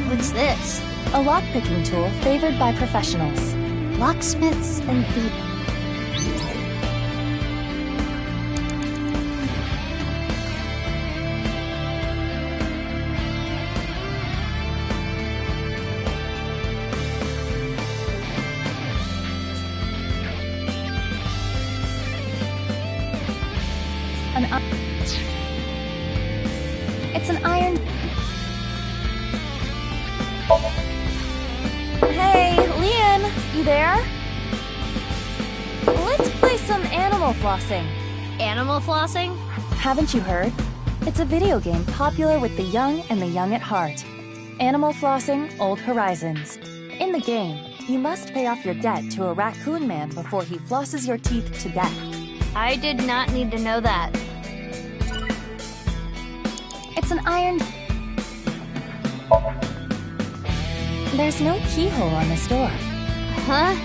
What's this? A lockpicking tool favored by professionals. Locksmiths and thieves. It's an iron... Hey, Leon, you there? Let's play some animal flossing. Animal flossing? Haven't you heard? It's a video game popular with the young and the young at heart. Animal Flossing, Old Horizons. In the game, you must pay off your debt to a raccoon man before he flosses your teeth to death. I did not need to know that. It's an iron... There's no keyhole on this door. Huh?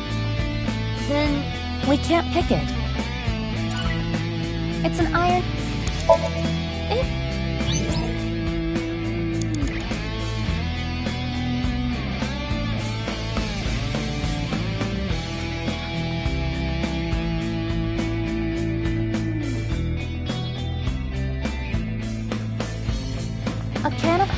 Then... We can't pick it. It's an iron... A can of...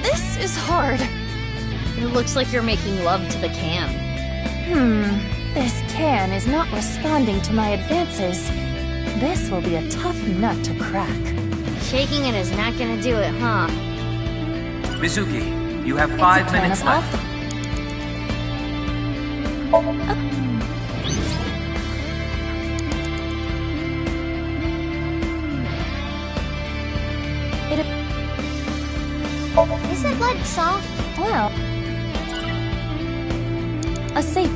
This is hard. It looks like you're making love to the can. This can is not responding to my advances. This will be a tough nut to crack. Shaking it is not gonna do it, huh? Mizuki, you have 5 minutes left. Isn't lead soft? Well, a safe.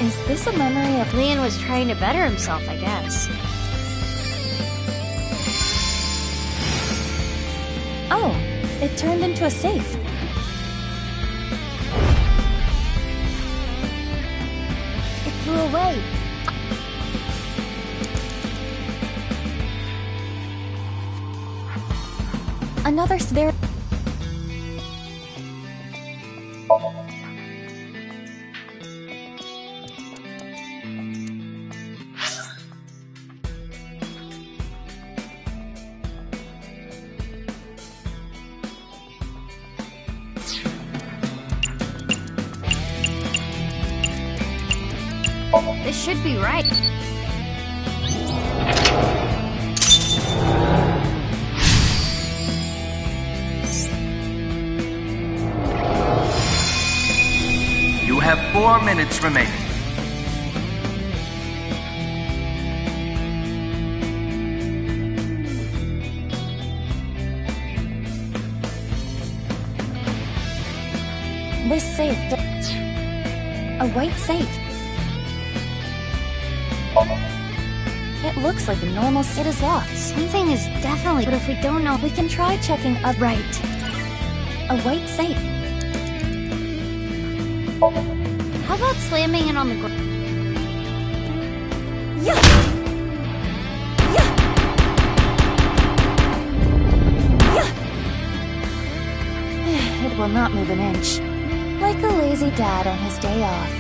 Is this a memory of... Leon was trying to better himself, I guess. Oh, it turned into a safe. It flew away. Another there. This should be right. You have 4 minutes remaining. This safe. A white safe. It looks like a normal safe. It is locked. Something is definitely... But if we don't know... We can try checking up. Right. A white safe. How about slamming it on the ground? Yeah! Yeah! Yeah! It will not move an inch. Like a lazy dad on his day off.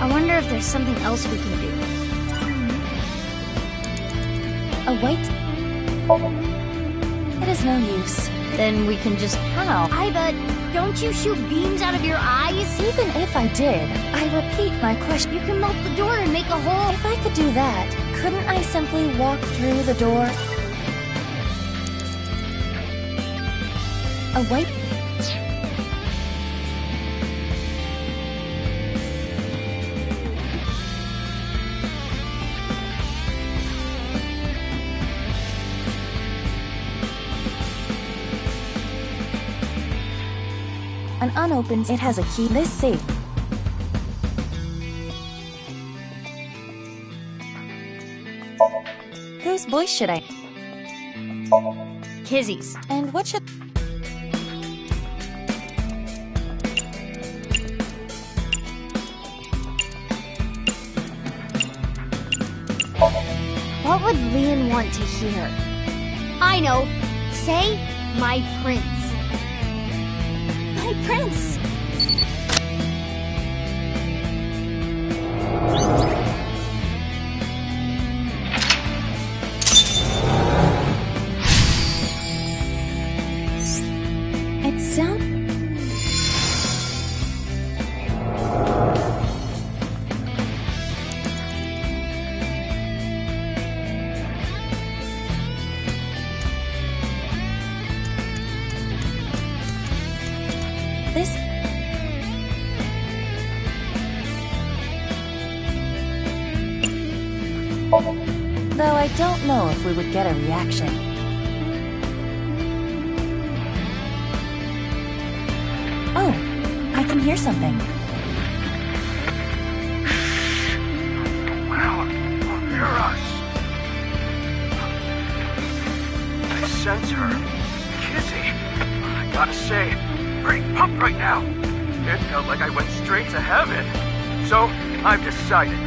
I wonder if there's something else we can do. A white... It is no use. Then we can just... How? I bet... Don't you shoot beams out of your eyes? Even if I did, I repeat my question. You can melt the door and make a hole. If I could do that, couldn't I simply walk through the door? A white... An unopened... It has a key. This safe. Whose voice should I... Kizzy's. And what should... What would Leon want to hear? I know. Say, my prince. My prince! It sounds... This... Though I don't know if we would get a reaction. Oh, I can hear something. Well, hear us. I sense her. Kizzy. I gotta say, pretty pumped right now. It felt like I went straight to heaven. So, I've decided.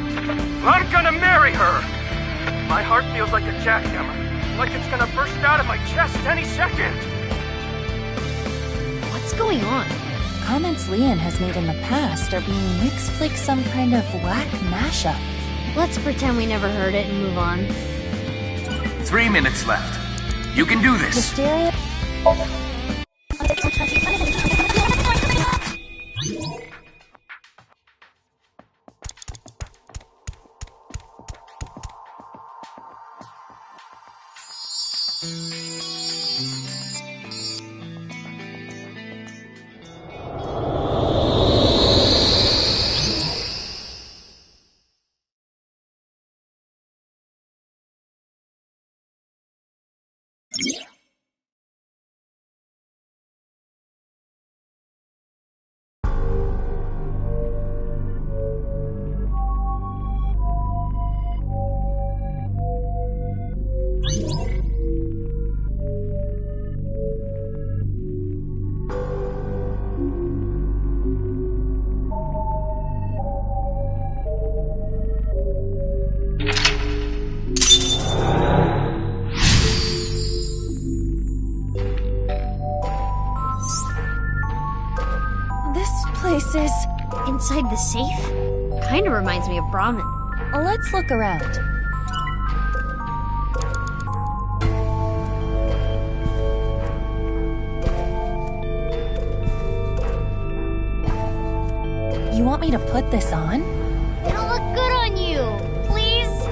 I'm gonna marry her! My heart feels like a jackhammer. Like it's gonna burst out of my chest any second. What's going on? Comments Leon has made in the past are being mixed like some kind of whack mashup. Let's pretend we never heard it and move on. 3 minutes left. You can do this. Hysteria... Is... Inside the safe? Kinda reminds me of Brahmin. Let's look around. You want me to put this on? It'll look good on you! Please?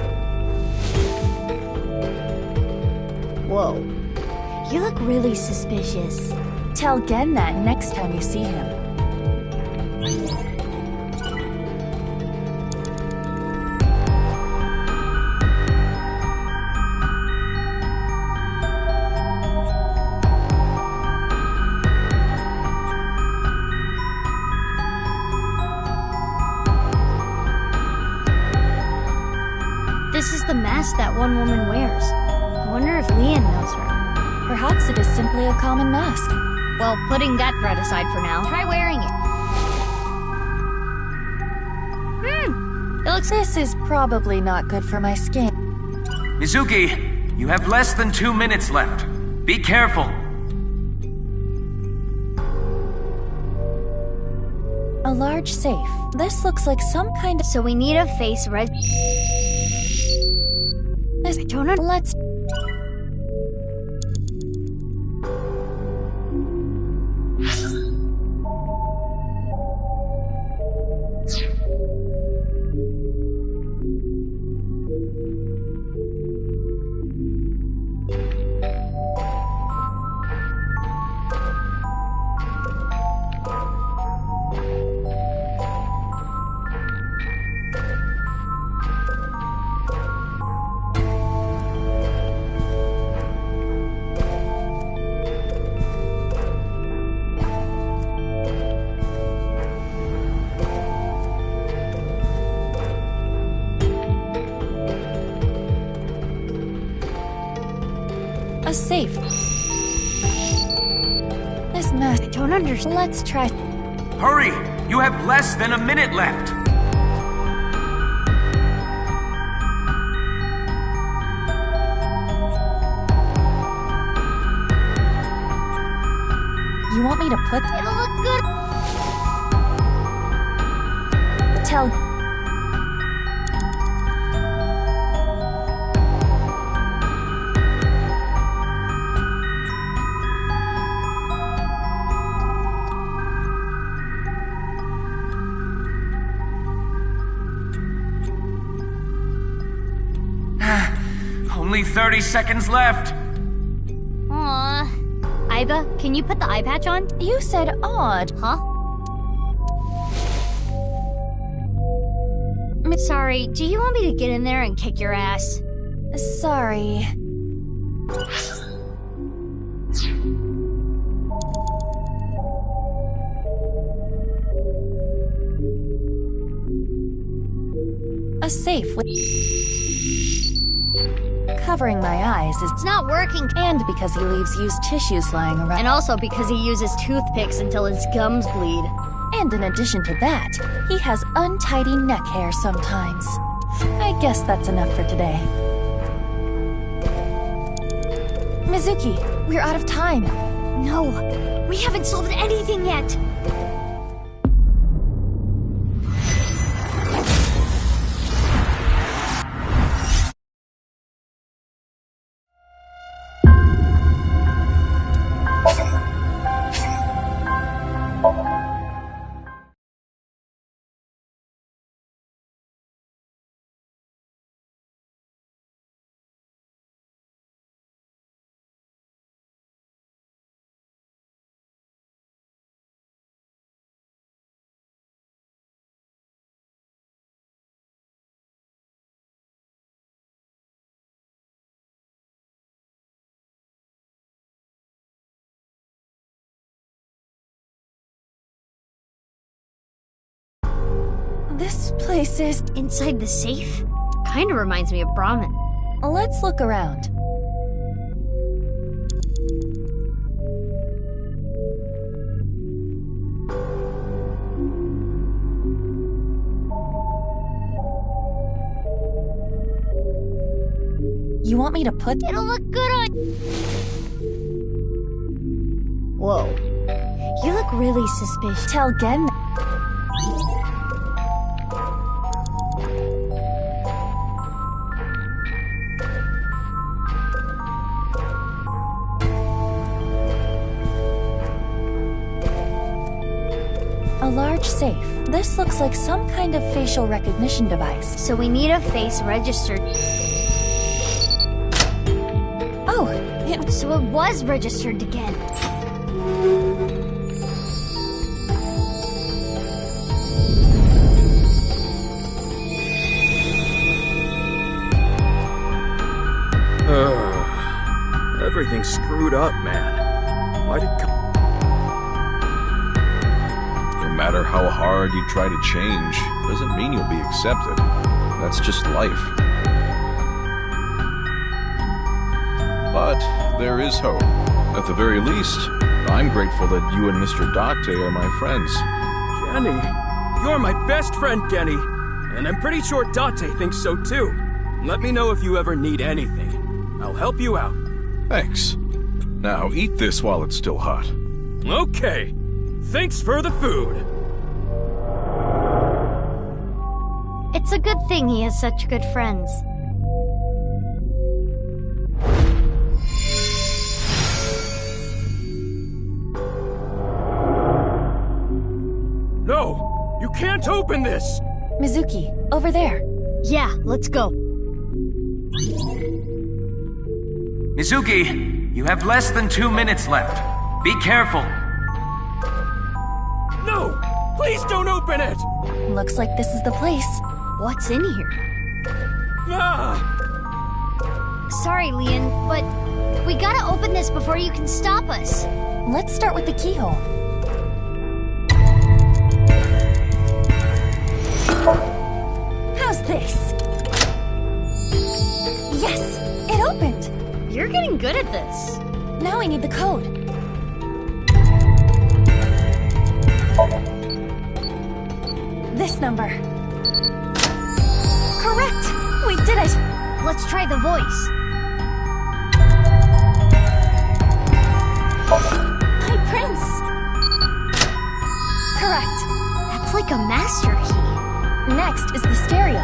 Whoa. You look really suspicious. Tell Gen that next time you see him. mask that one woman wears. I wonder if Leon knows her. Perhaps it is simply a common mask. Well, putting that threat aside for now, try wearing it. It looks... This is probably not good for my skin. Mizuki, you have less than 2 minutes left. Be careful. A large safe. This looks like some kind of... So we need a face red... This... I don't know... Let's... A safe. This mask... I don't understand. Let's try... Hurry! You have less than a minute left. You want me to put... It'll look good. Tell... Only 30 seconds left. Aww. Aiba, can you put the eye patch on? You said odd. Huh? Sorry, do you want me to get in there and kick your ass? Sorry. A safe with... Covering my eyes is... It's not working. And because he leaves used tissues lying around. And also because he uses toothpicks until his gums bleed. And in addition to that, he has untidy neck hair sometimes. I guess that's enough for today. Mizuki, we're out of time. No, we haven't solved anything yet. This place is... Inside the safe? Kinda reminds me of Brahmin. Let's look around. You want me to put... It'll look good on... Whoa. You look really suspicious. Tell Gen... A large safe. This looks like some kind of facial recognition device. So we need a face registered. Oh, So it was registered again. Everything's screwed up, man. Why'd it come? No matter how hard you try to change, doesn't mean you'll be accepted. That's just life. but there is hope. At the very least, I'm grateful that you and Mr. Date are my friends. Denny, you're my best friend, Denny. And I'm pretty sure Date thinks so too. Let me know if you ever need anything. I'll help you out. Thanks. Now eat this while it's still hot. Okay. Thanks for the food. It's a good thing he has such good friends. No! You can't open this! Mizuki, over there. Yeah, let's go. Mizuki, you have less than 2 minutes left. Be careful. No! Please don't open it! Looks like this is the place. What's in here? Ah! Sorry, Leon, but we gotta open this before you can stop us. Let's start with the keyhole. How's this? Yes, it opened. You're getting good at this. Now we need the code. This number. Correct! We did it! Let's try the voice. My prince! Correct. That's like a master key. Next is the stereo.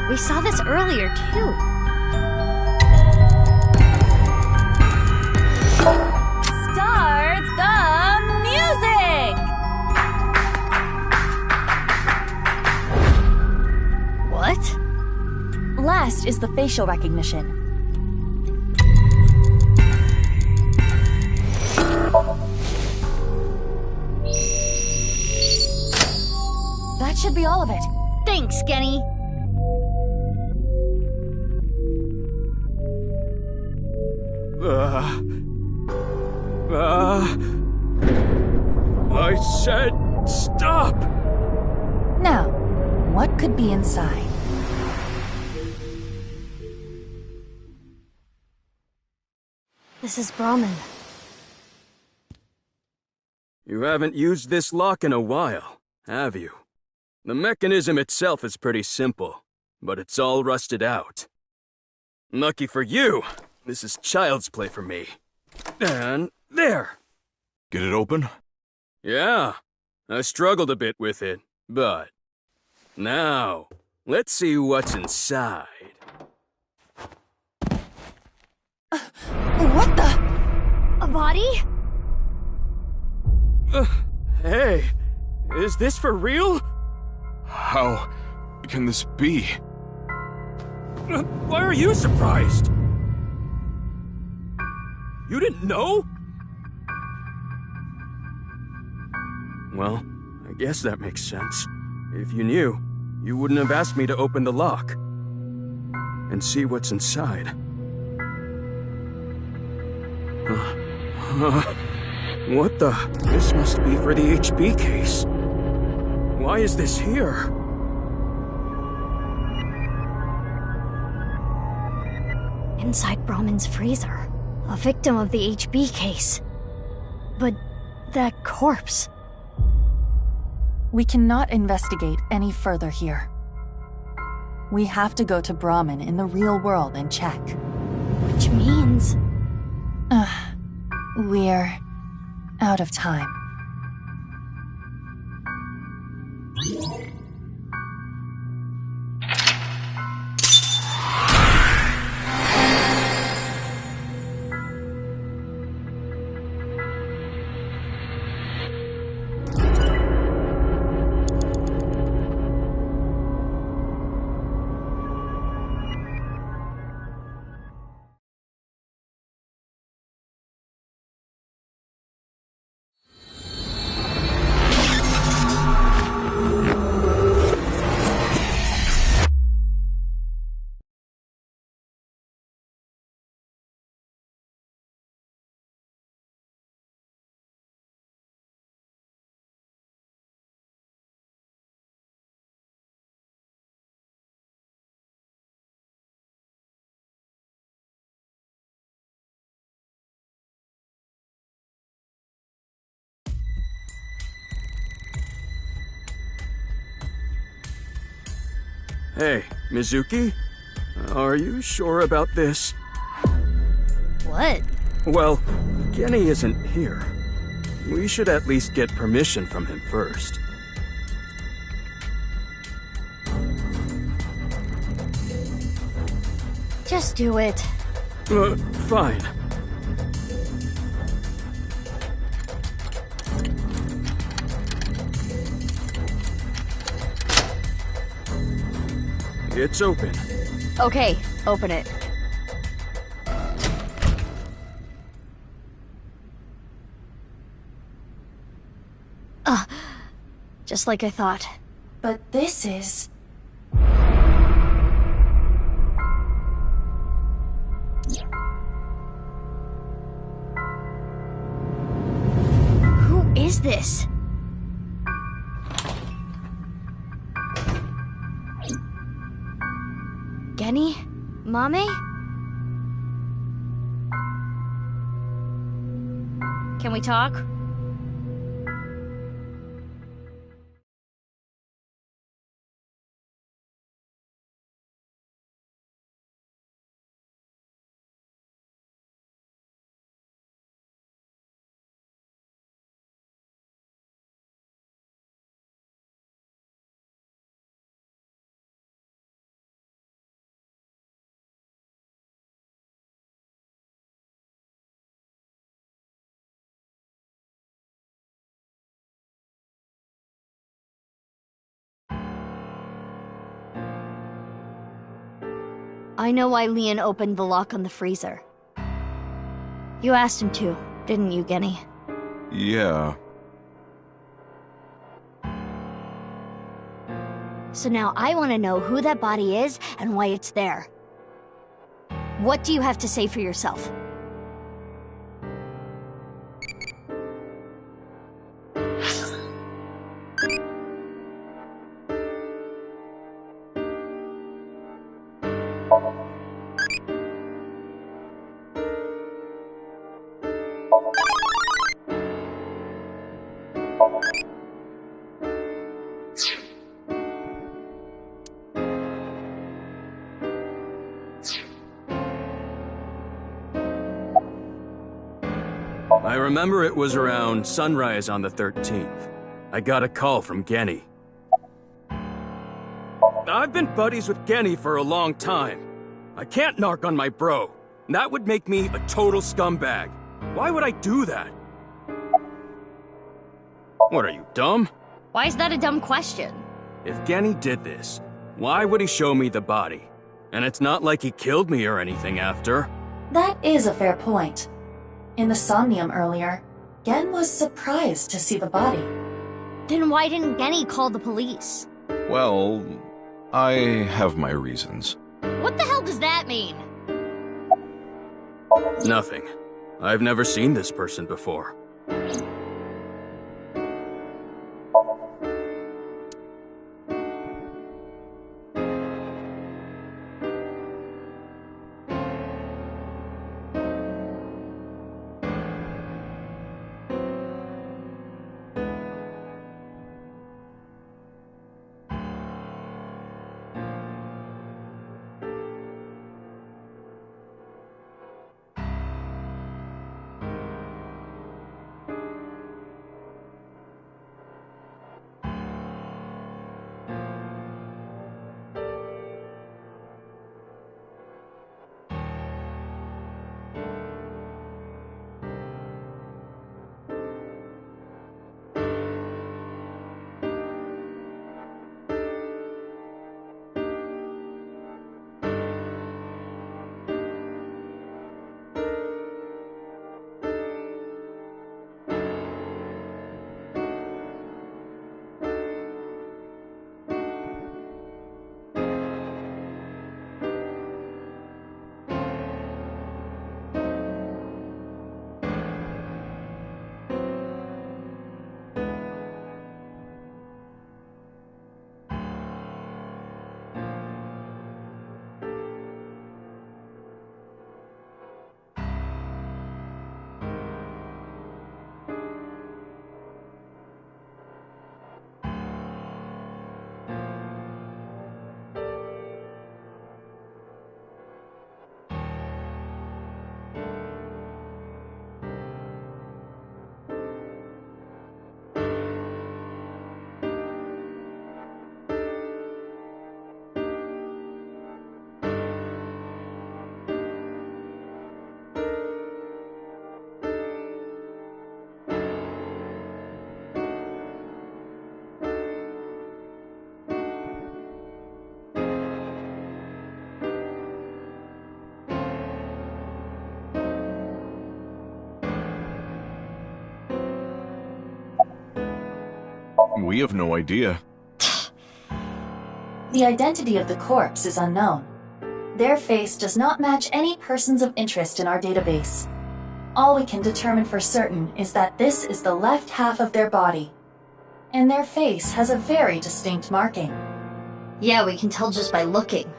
We saw this earlier, too. Start the music! What? Last is the facial recognition. That should be all of it. Thanks, Genny. I said stop! Now, what could be inside? This is Brahmin. You haven't used this lock in a while, have you? The mechanism itself is pretty simple, but it's all rusted out. Lucky for you, this is child's play for me. And there! Get it open? Yeah, I struggled a bit with it, but... Now, let's see what's inside. What the? A body? Hey, is this for real? How can this be? Why are you surprised? You didn't know? Well, I guess that makes sense. If you knew, you wouldn't have asked me to open the lock and see what's inside. What the? This must be for the HP case. Why is this here? Inside Brahmin's freezer. A victim of the HB case. But that corpse... We cannot investigate any further here. We have to go to Brahmin in the real world and check. Which means... We're out of time. Hey, Mizuki? Are you sure about this? What? Well, Genny isn't here. We should at least get permission from him first. Just do it. Fine. It's open. Okay, open it. Just like I thought. But this is... Who is this? Genny? Mame? Can we talk? I know why Leon opened the lock on the freezer. You asked him to, didn't you, Genny? Yeah. So now I want to know who that body is and why it's there. What do you have to say for yourself? I remember it was around sunrise on the 13th. I got a call from Genny. I've been buddies with Genny for a long time. I can't narc on my bro. That would make me a total scumbag. Why would I do that? What, are you dumb? Why is that a dumb question? If Genny did this, why would he show me the body? And it's not like he killed me or anything after. That is a fair point. In the Somnium earlier, Gen was surprised to see the body. Then why didn't Genny call the police? Well, I have my reasons. What the hell does that mean? Nothing. I've never seen this person before. We have no idea. The identity of the corpse is unknown. Their face does not match any persons of interest in our database. All we can determine for certain is that this is the left half of their body, and their face has a very distinct marking. Yeah, we can tell just by looking.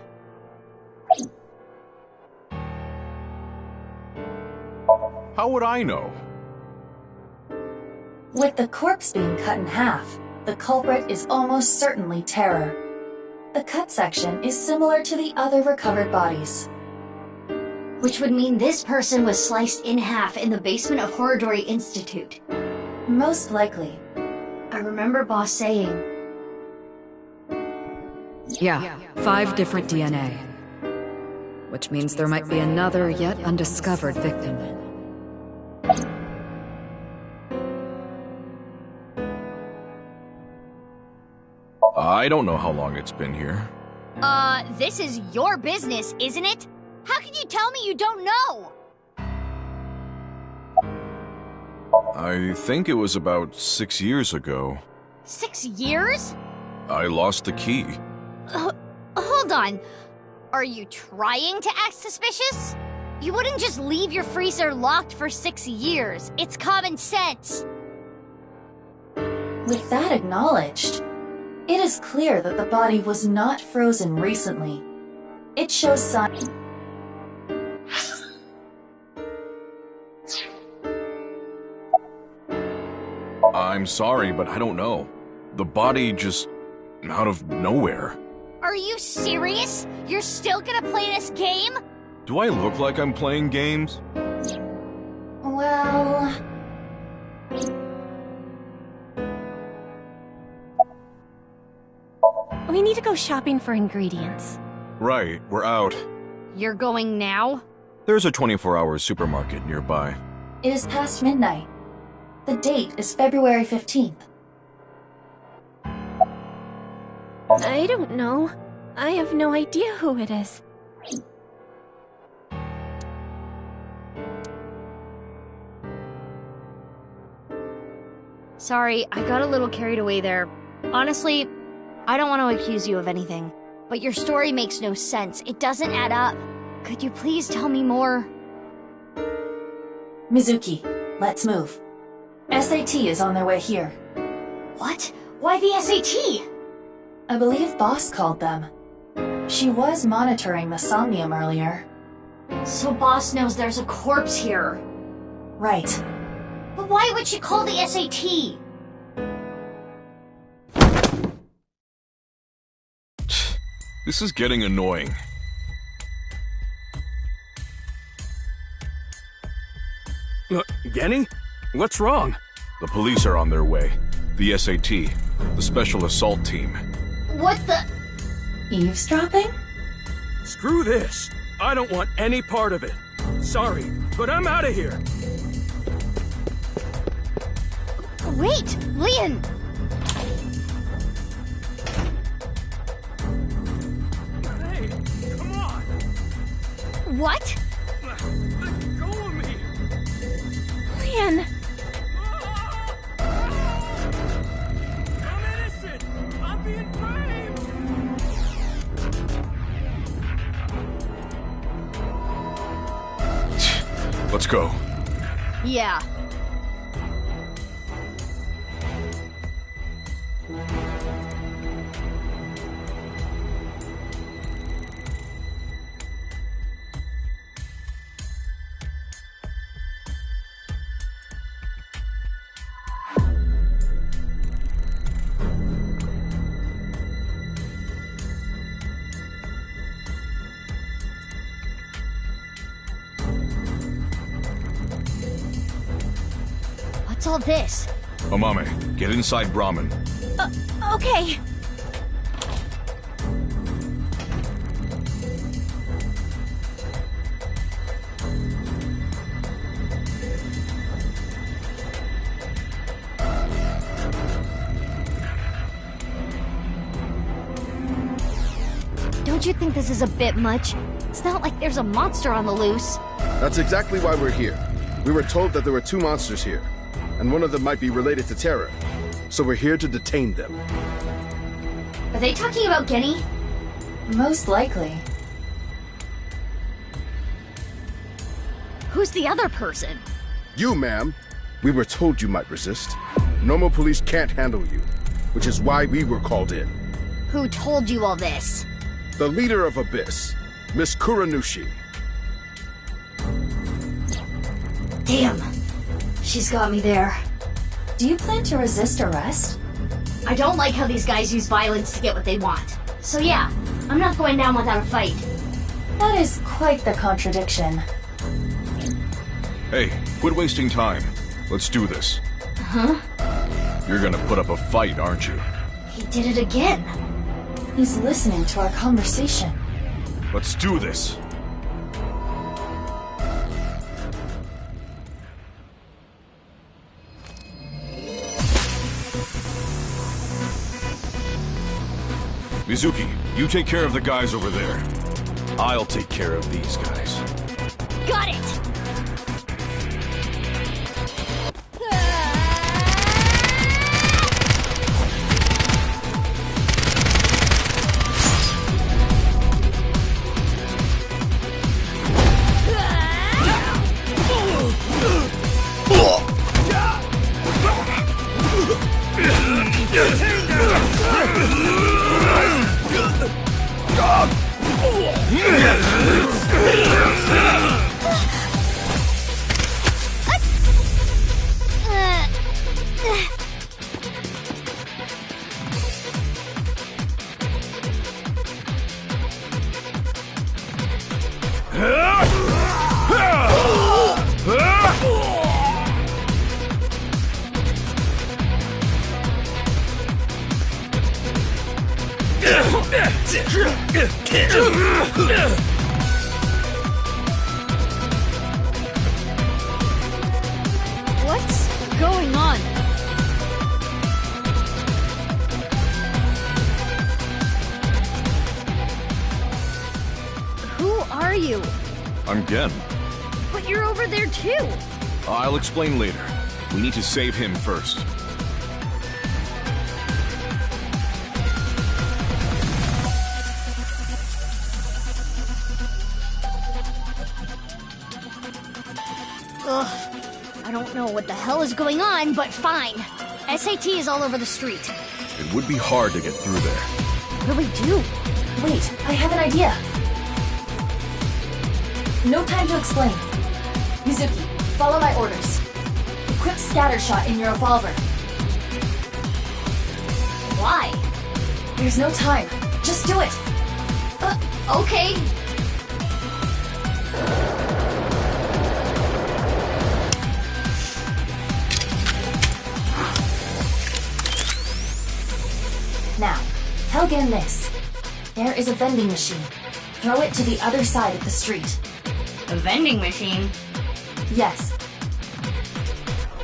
How would I know? With the corpse being cut in half, the culprit is almost certainly Terror. The cut section is similar to the other recovered bodies. Which would mean this person was sliced in half in the basement of Horridori Institute. Most likely. I remember Boss saying... Yeah, 5 different DNA. Which means there might be another yet undiscovered victim. I don't know how long it's been here. This is your business, isn't it? How can you tell me you don't know? I think it was about 6 years ago. 6 years? I lost the key. Hold on. Are you trying to act suspicious? You wouldn't just leave your freezer locked for 6 years. It's common sense. With that acknowledged, it is clear that the body was not frozen recently. It shows signs. I'm sorry, but I don't know. The body just... out of nowhere. Are you serious? You're still gonna play this game? Do I look like I'm playing games? Well... We need to go shopping for ingredients. Right, we're out. You're going now? There's a 24-hour supermarket nearby. It is past midnight. The date is February 15th. I don't know. I have no idea who it is. Sorry, I got a little carried away there. Honestly, I don't want to accuse you of anything, but your story makes no sense. It doesn't add up. Could you please tell me more? Mizuki, let's move. SAT is on their way here. What? Why the SAT? I believe Boss called them. She was monitoring the Somnium earlier. So Boss knows there's a corpse here. Right. But why would she call the SAT? This is getting annoying. Genny? What's wrong? The police are on their way. The SAT. The Special Assault Team. What the... Eavesdropping? Screw this. I don't want any part of it. Sorry, but I'm out of here. Wait, Leon! Hey, come on! What? Let go of me! Leon! I'm innocent! I'm being framed! Let's go. Yeah. What's all this? Amame, get inside Brahmin. Okay. Don't you think this is a bit much? It's not like there's a monster on the loose. That's exactly why we're here. We were told that there were 2 monsters here, and one of them might be related to Terror. so we're here to detain them. Are they talking about Genny? Most likely. Who's the other person? You, ma'am. We were told you might resist. Normal police can't handle you, which is why we were called in. Who told you all this? The leader of Abyss, Miss Kuranushi. Damn. She's got me there. Do you plan to resist arrest? I don't like how these guys use violence to get what they want. So yeah, I'm not going down without a fight. That is quite the contradiction. Hey, quit wasting time. Let's do this. Huh? You're gonna put up a fight, aren't you? He did it again. He's listening to our conversation. Let's do this. Mizuki, you take care of the guys over there. I'll take care of these guys. Got it! What's going on? Who are you? I'm Gen. But you're over there too. I'll explain later. We need to save him first. Ugh. I don't know what the hell is going on, but fine. SAT is all over the street. It would be hard to get through there. What do we do? Wait, I have an idea. No time to explain. Mizuki, follow my orders. Equip scatter shot in your revolver. Why? There's no time. Just do it. Okay. Now, tell Gen this. There is a vending machine. Throw it to the other side of the street. A vending machine? Yes.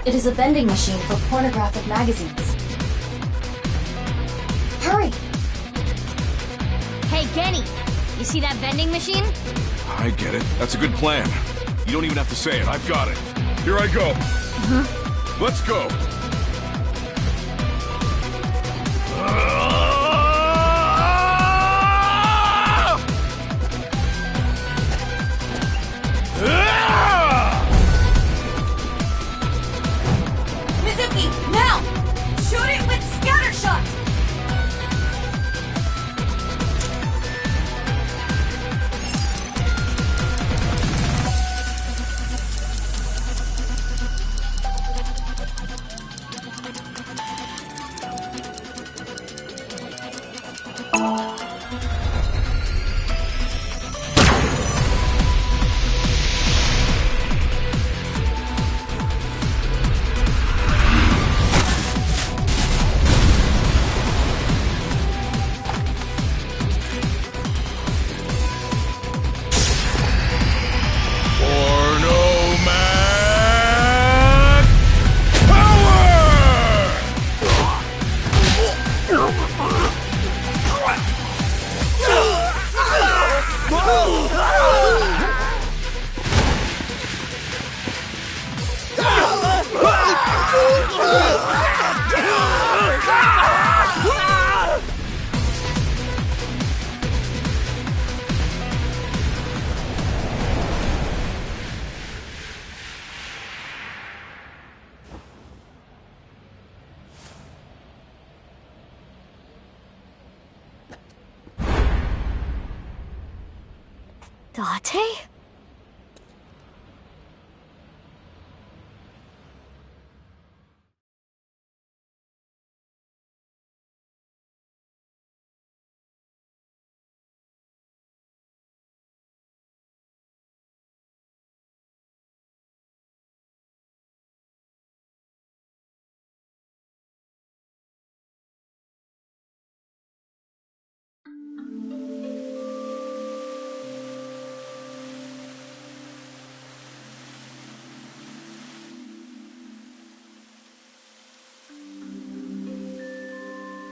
It is a vending machine for pornographic magazines. Hurry! Hey, Genny, you see that vending machine? I get it. That's a good plan. You don't even have to say it. I've got it. Here I go. Let's go. Mizuki, now! Shoot it with scatter shot! Date?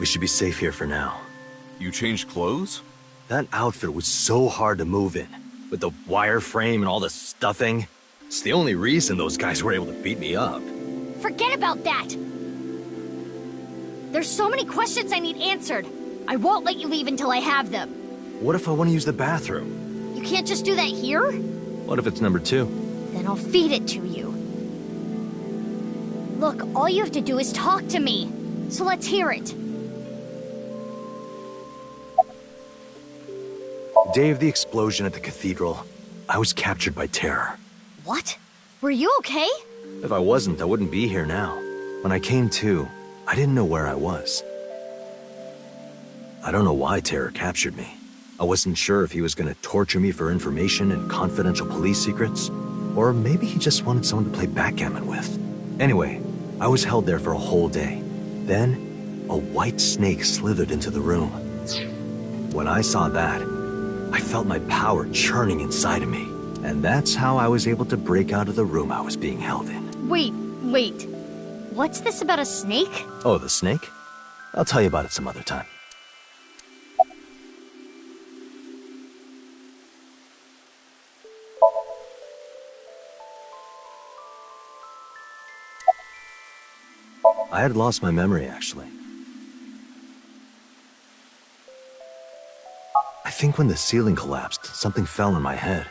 We should be safe here for now. You changed clothes? That outfit was so hard to move in. With the wireframe and all the stuffing. It's the only reason those guys were able to beat me up. Forget about that! There's so many questions I need answered. I won't let you leave until I have them. What if I want to use the bathroom? You can't just do that here? What if it's number 2? Then I'll feed it to you. Look, all you have to do is talk to me. So let's hear it. Day of the explosion at the cathedral, I was captured by terror. What? Were you okay? If I wasn't, I wouldn't be here now. When I came to, I didn't know where I was. I don't know why Terror captured me. I wasn't sure if he was going to torture me for information and confidential police secrets, or maybe he just wanted someone to play backgammon with. Anyway, I was held there for a whole day. Then, a white snake slithered into the room. When I saw that, I felt my power churning inside of me. And that's how I was able to break out of the room I was being held in. Wait. What's this about a snake? Oh, the snake? I'll tell you about it some other time. I had lost my memory, actually. I think when the ceiling collapsed, something fell on my head.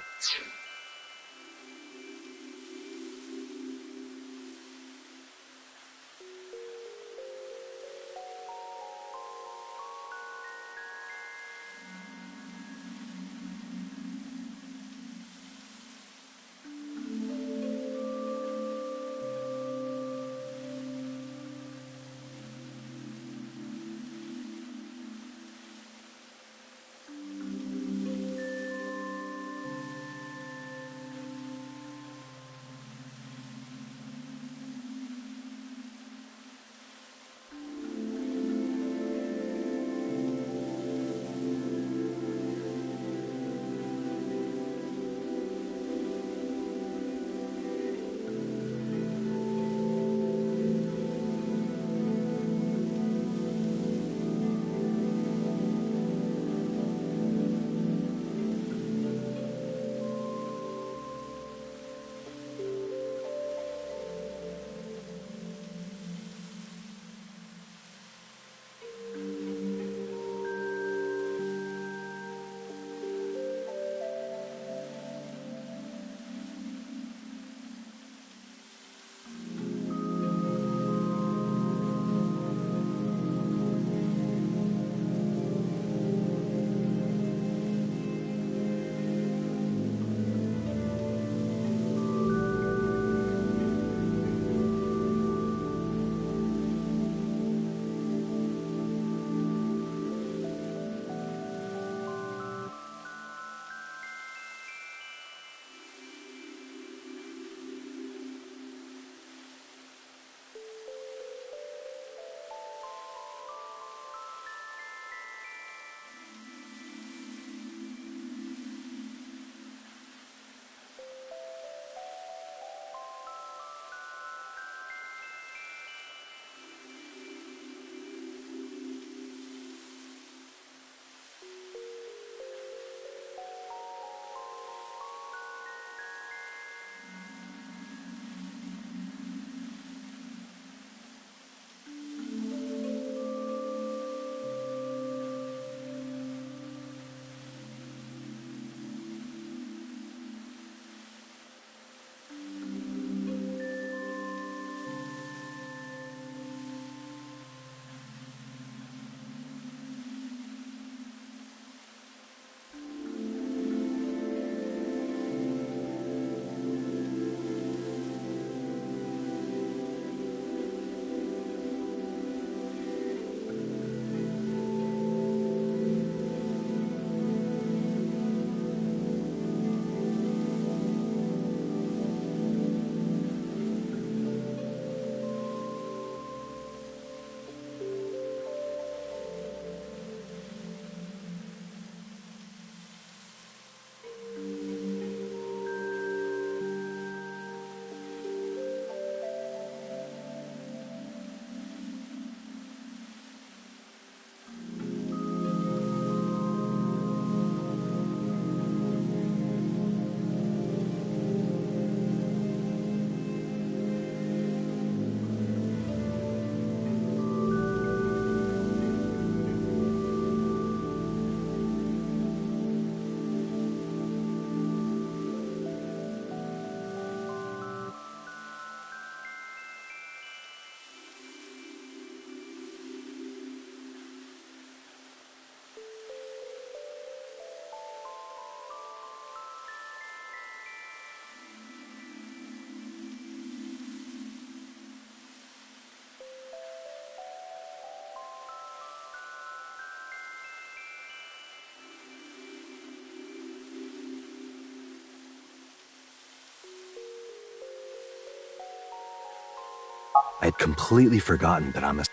I had completely forgotten that I'm a...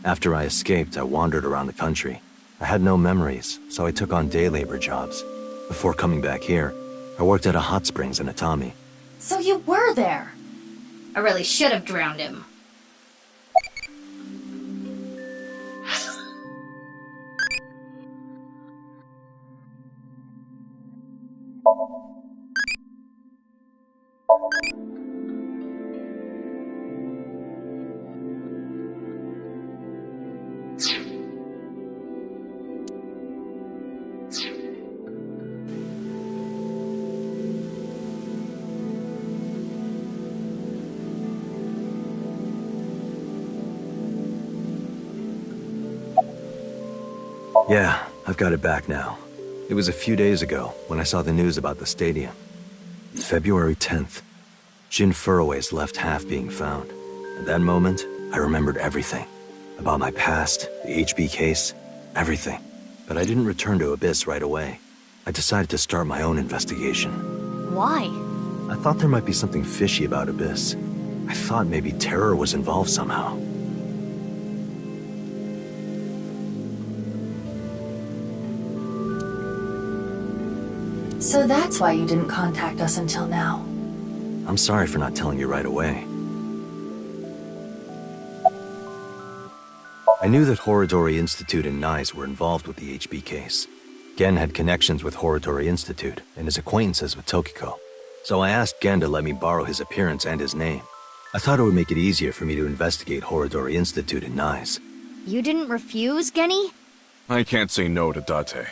After I escaped, I wandered around the country. I had no memories, so I took on day labor jobs. Before coming back here, I worked at a hot springs in Atami. So you were there! I really should have drowned him. Yeah, I've got it back now. It was a few days ago when I saw the news about the stadium. February 10th. Jin Furroway's left half being found. At that moment, I remembered everything. About my past, the HB case, everything. But I didn't return to Abyss right away. I decided to start my own investigation. Why? I thought there might be something fishy about Abyss. I thought maybe Terror was involved somehow. So that's why you didn't contact us until now. I'm sorry for not telling you right away. I knew that Horodori Institute and NICE were involved with the HB case. Gen had connections with Horodori Institute and his acquaintances with Tokiko. So I asked Gen to let me borrow his appearance and his name. I thought it would make it easier for me to investigate Horodori Institute and NICE. You didn't refuse, Genny? I can't say no to Date.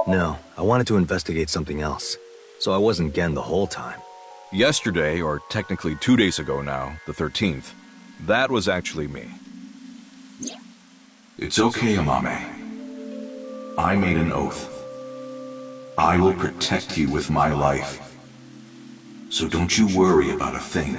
No, I wanted to investigate something else. So I wasn't Gen the whole time. Yesterday, or technically 2 days ago now, the 13th, that was actually me. It's okay, Amame. I made an oath. I will protect you with my life. So don't you worry about a thing.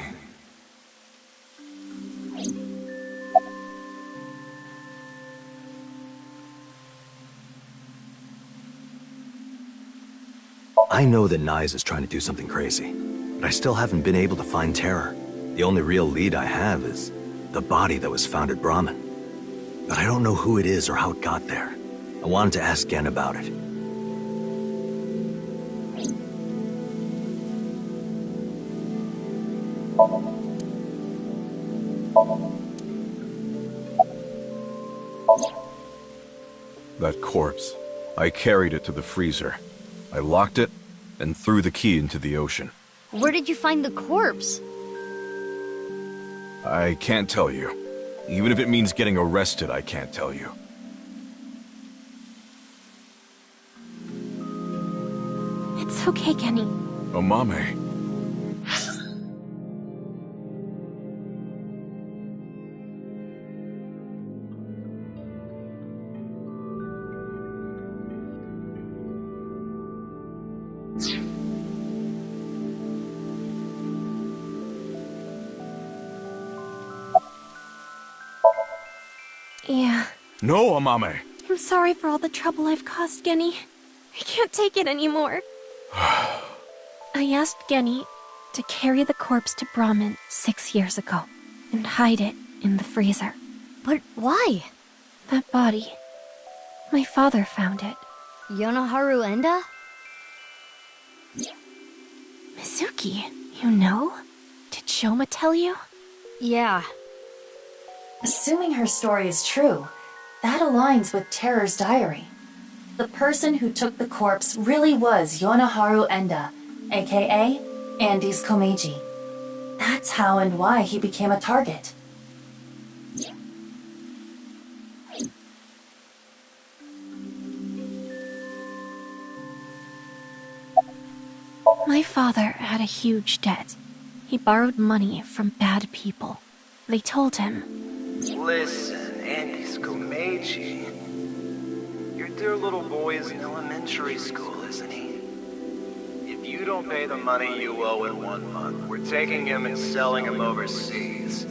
I know that NICE is trying to do something crazy, but I still haven't been able to find Terror. The only real lead I have is the body that was found at Brahmin. But I don't know who it is or how it got there. I wanted to ask Gen about it. That corpse. I carried it to the freezer. I locked it and threw the key into the ocean. Where did you find the corpse? I can't tell you. Even if it means getting arrested, I can't tell you. It's okay, Kenny. Amame. Yeah. No, Amame. I'm sorry for all the trouble I've caused, Genny. I can't take it anymore. I asked Genny to carry the corpse to Brahmin 6 years ago and hide it in the freezer. But why? That body. My father found it. Yonoharu Enda? Mizuki, you know? Did Shoma tell you? Yeah. Assuming her story is true, that aligns with Terror's diary. The person who took the corpse really was Yonoharu Enda, aka Andes Komeiji. That's how and why he became a target. My father had a huge debt. He borrowed money from bad people. They told him, "Listen, Andes Komeiji. Your dear little boy is in elementary school, isn't he? If you don't pay the money you owe in 1 month, we're taking him and selling him overseas.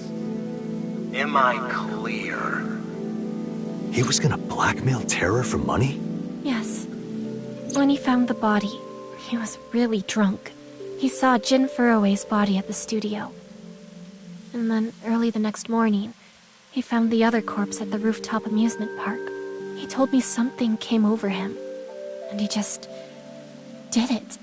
Am I clear?" He was gonna blackmail Terror for money? yes. When he found the body, he was really drunk. He saw Jin Furue's body at the studio. And then, early the next morning, he found the other corpse at the rooftop amusement park. He told me something came over him, and he just did it.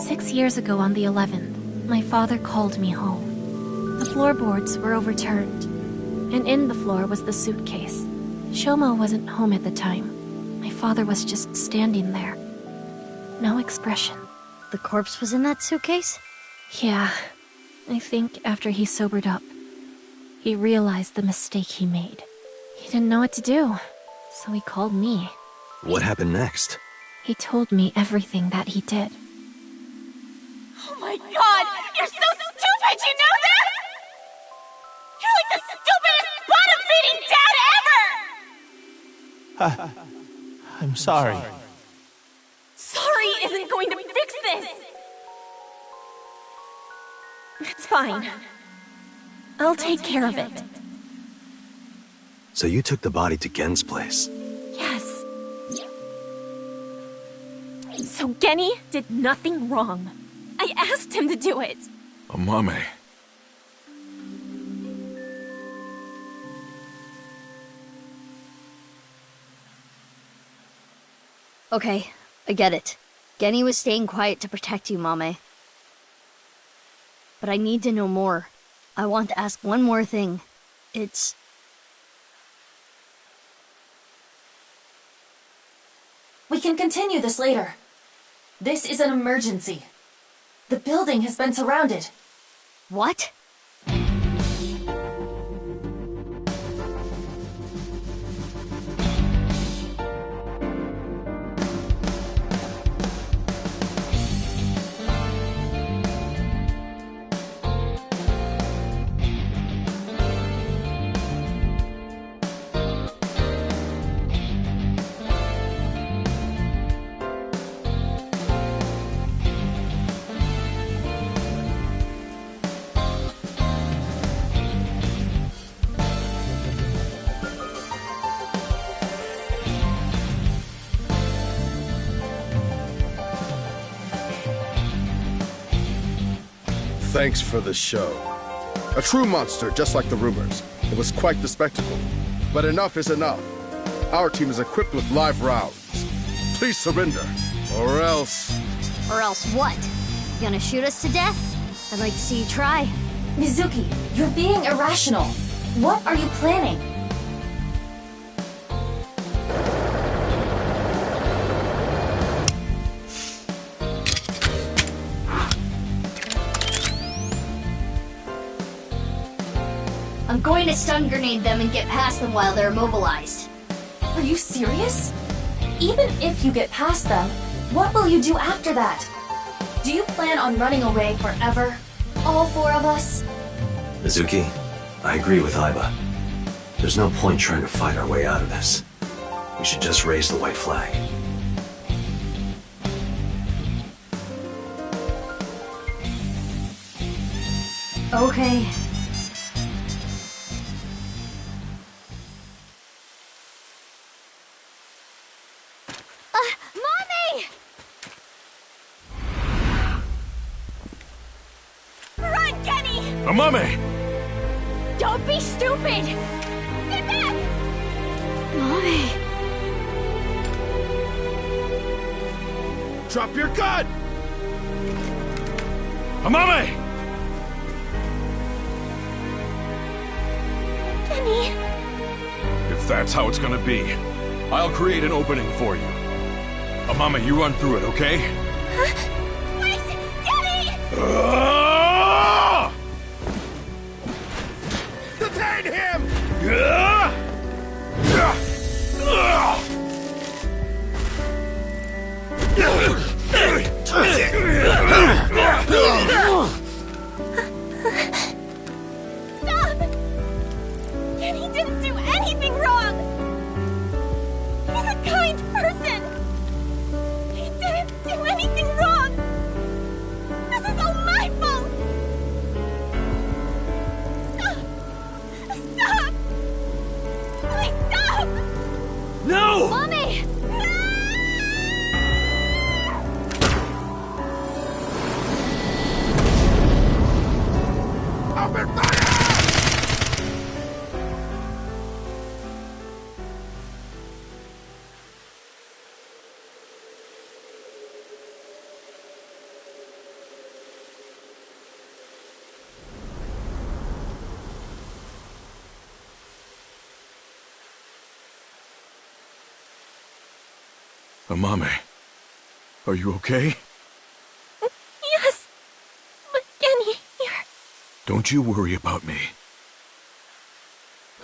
Six years ago on the 11th, my father called me home. The floorboards were overturned, and in the floor was the suitcase. Shomo wasn't home at the time. My father was just standing there. No expression. The corpse was in that suitcase? Yeah. I think after he sobered up, he realized the mistake he made. He didn't know what to do, so he called me. What happened next? He told me everything that he did. Oh my god! You're so stupid, you know that?! You're like the stupidest bottom-feeding dad ever! I'm sorry. Sorry isn't going to fix this! It's fine. I'll take care of it. So you took the body to Gen's place? Yes. So Genny did nothing wrong. I asked him to do it. Amame. Okay, I get it. Genny was staying quiet to protect you, Mame. But I need to know more. I want to ask one more thing. It's... We can continue this later. This is an emergency. The building has been surrounded. What? Thanks for the show. A true monster, just like the rumors. It was quite the spectacle. But enough is enough. Our team is equipped with live rounds. Please surrender, or else... Or else what? You gonna shoot us to death? I'd like to see you try. Mizuki, you're being irrational. What are you planning? I'm going to stun grenade them and get past them while they're immobilized. Are you serious? Even if you get past them, what will you do after that? Do you plan on running away forever? All four of us? Mizuki, I agree with Aiba. There's no point trying to fight our way out of this. We should just raise the white flag. Okay. Mommy! Run, Genny! Amame! Don't be stupid! Get back! Mommy! Drop your gun! Amame! Genny! If that's how it's gonna be, I'll create an opening for you. Amame, you run through it, okay? Wait! Genny! Detain him! Stop! Genny didn't do anything wrong! He's a kind person! He didn't do anything wrong! This is all Amame, are you okay? Yes, but Genny here. Don't you worry about me.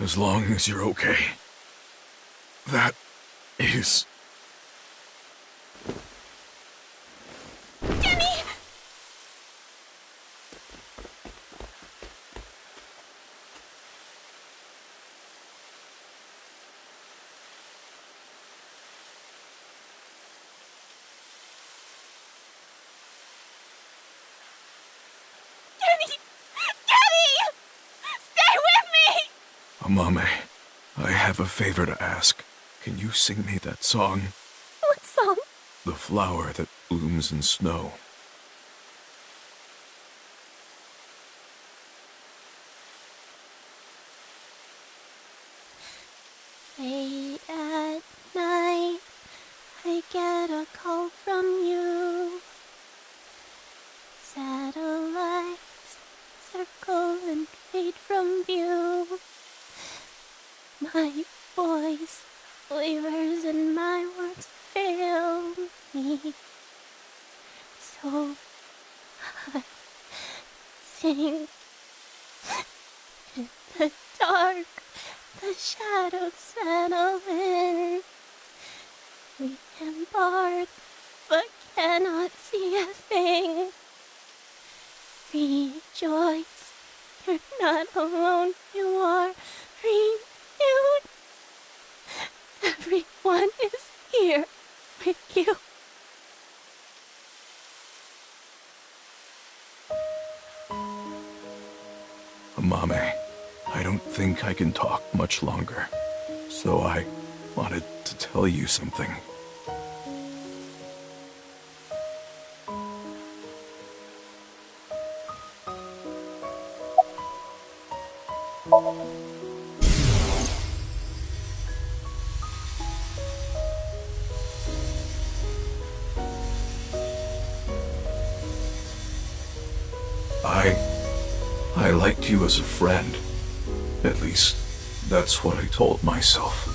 As long as you're okay. That is... Genny! Amame, I have a favor to ask. Can you sing me that song? What song? The flower that blooms in snow. Late at night, I get a call from you. Satellites circle and fade from view. My voice wavers and my words fail me. So I sing in the dark. The shadows settle in. We embark, but cannot see a thing. Rejoice, you're not alone, you are renewed. Everyone is here with you. Amame, I don't think I can talk much longer, so I wanted to tell you something. I liked you as a friend. At least, that's what I told myself.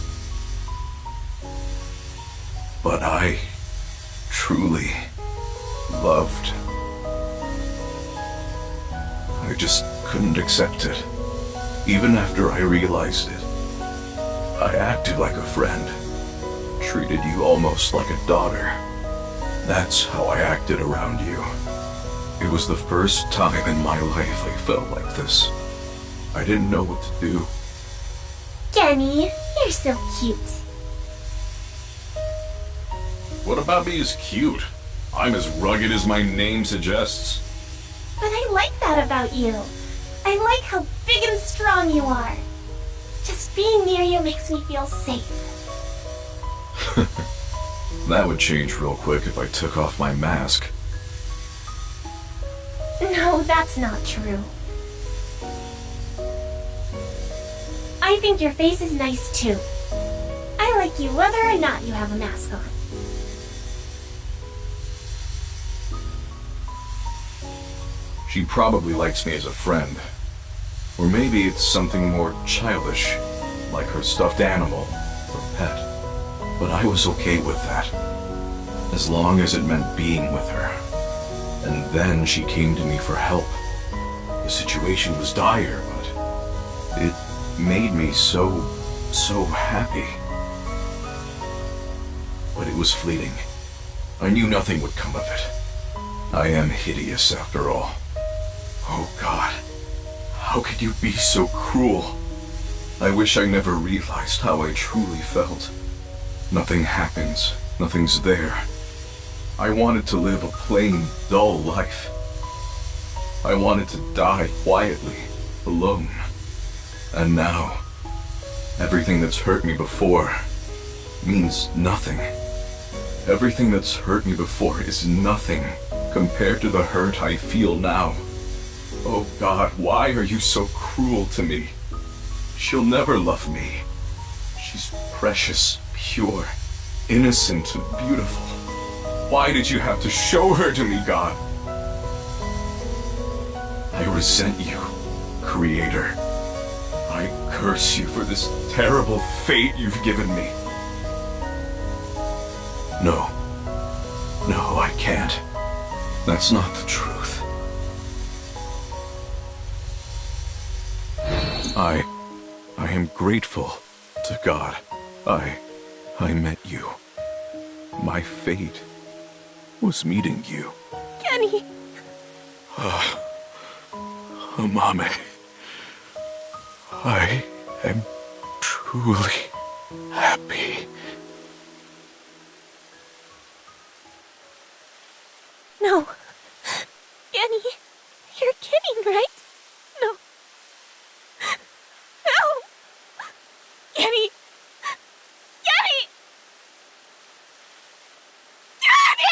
But I truly loved. I just couldn't accept it. Even after I realized it, I acted like a friend. Treated you almost like a daughter. That's how I acted around you. It was the first time in my life I felt like this. I didn't know what to do. Genny, you're so cute. What about me is cute? I'm as rugged as my name suggests. But I like that about you. I like how big and strong you are. Just being near you makes me feel safe. That would change real quick if I took off my mask. No, that's not true. I think your face is nice too. I like you whether or not you have a mask on. She probably likes me as a friend. Or maybe it's something more childish, like her stuffed animal or pet. But I was okay with that, as long as it meant being with her. And then she came to me for help. The situation was dire, but it made me so happy. But it was fleeting. I knew nothing would come of it. I am hideous after all. Oh God, how could you be so cruel? I wish I never realized how I truly felt. Nothing happens, nothing's there. I wanted to live a plain, dull life. I wanted to die quietly, alone. And now, everything that's hurt me before means nothing. Everything that's hurt me before is nothing compared to the hurt I feel now. Oh God, why are you so cruel to me? She'll never love me. She's precious, pure, innocent, and beautiful. Why did you have to show her to me, God? I resent you, Creator. I curse you for this terrible fate you've given me. No. No, I can't. That's not the truth. I am grateful to God. I met you. My fate was meeting you. Kenny! Mommy. I am truly happy. No. Kenny, you're kidding, right? No. No! Kenny! Kenny! Kenny!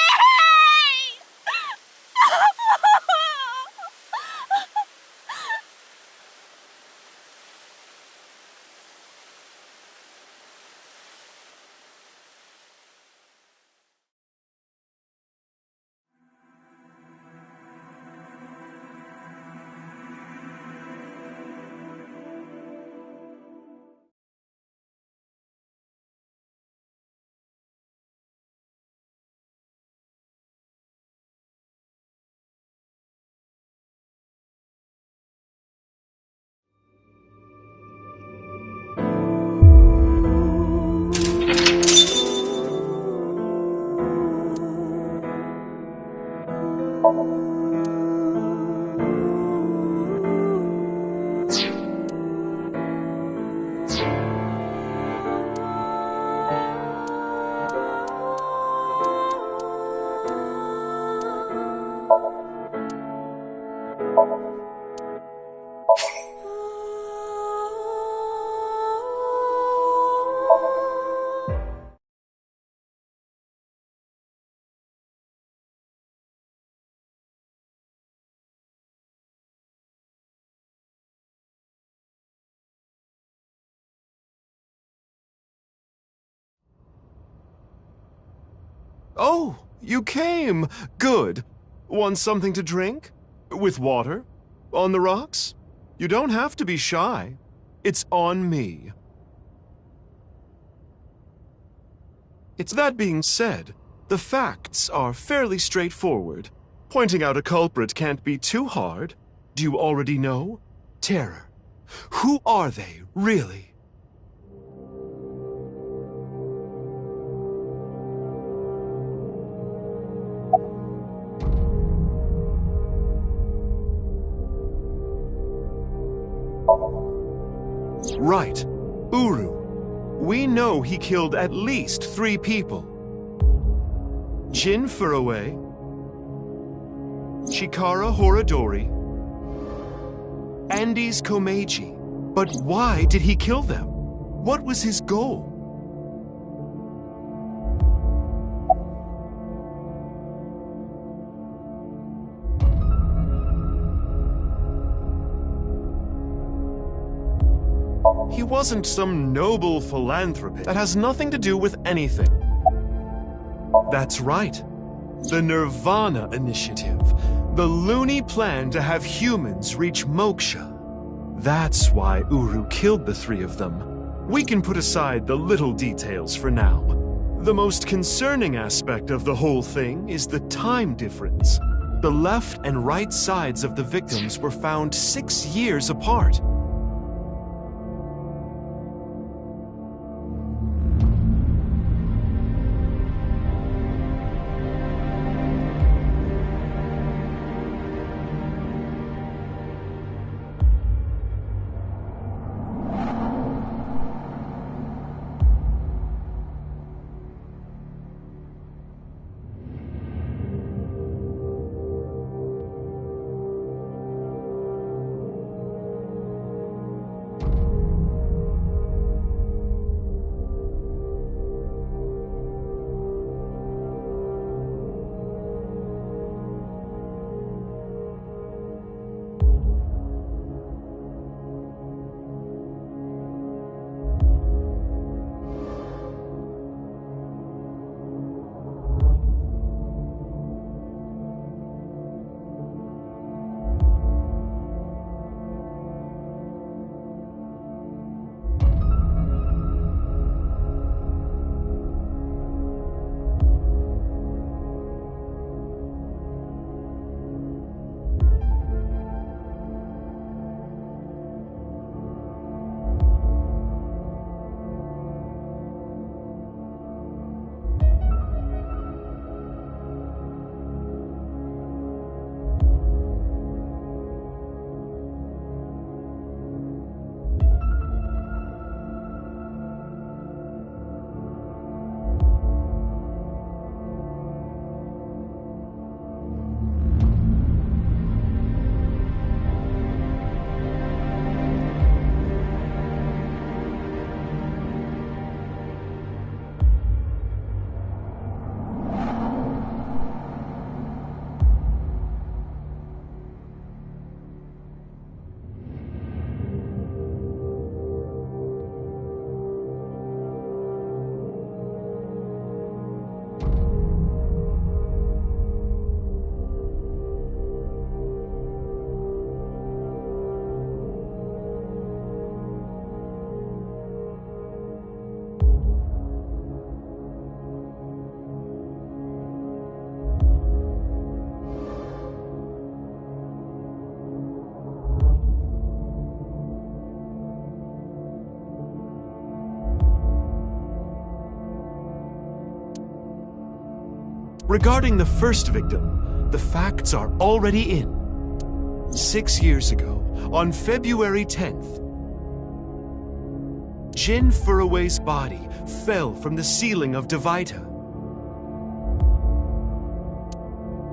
Oh, you came! Good. Want something to drink? With water? On the rocks? You don't have to be shy. It's on me. It's that being said, the facts are fairly straightforward. Pointing out a culprit can't be too hard. Do you already know? Terror. Who are they, really? Right. Uru. We know he killed at least 3 people. Jin Furue, Chikara Horadori, Andes Komeiji. But why did he kill them? What was his goal? He wasn't some noble philanthropist. That has nothing to do with anything. That's right. The nirvanA Initiative. The loony plan to have humans reach moksha. That's why Uru killed the 3 of them. We can put aside the little details for now. The most concerning aspect of the whole thing is the time difference. The left and right sides of the victims were found 6 years apart. Regarding the first victim, the facts are already in. 6 years ago, on February 10th, Jin Furuway's body fell from the ceiling of Devita.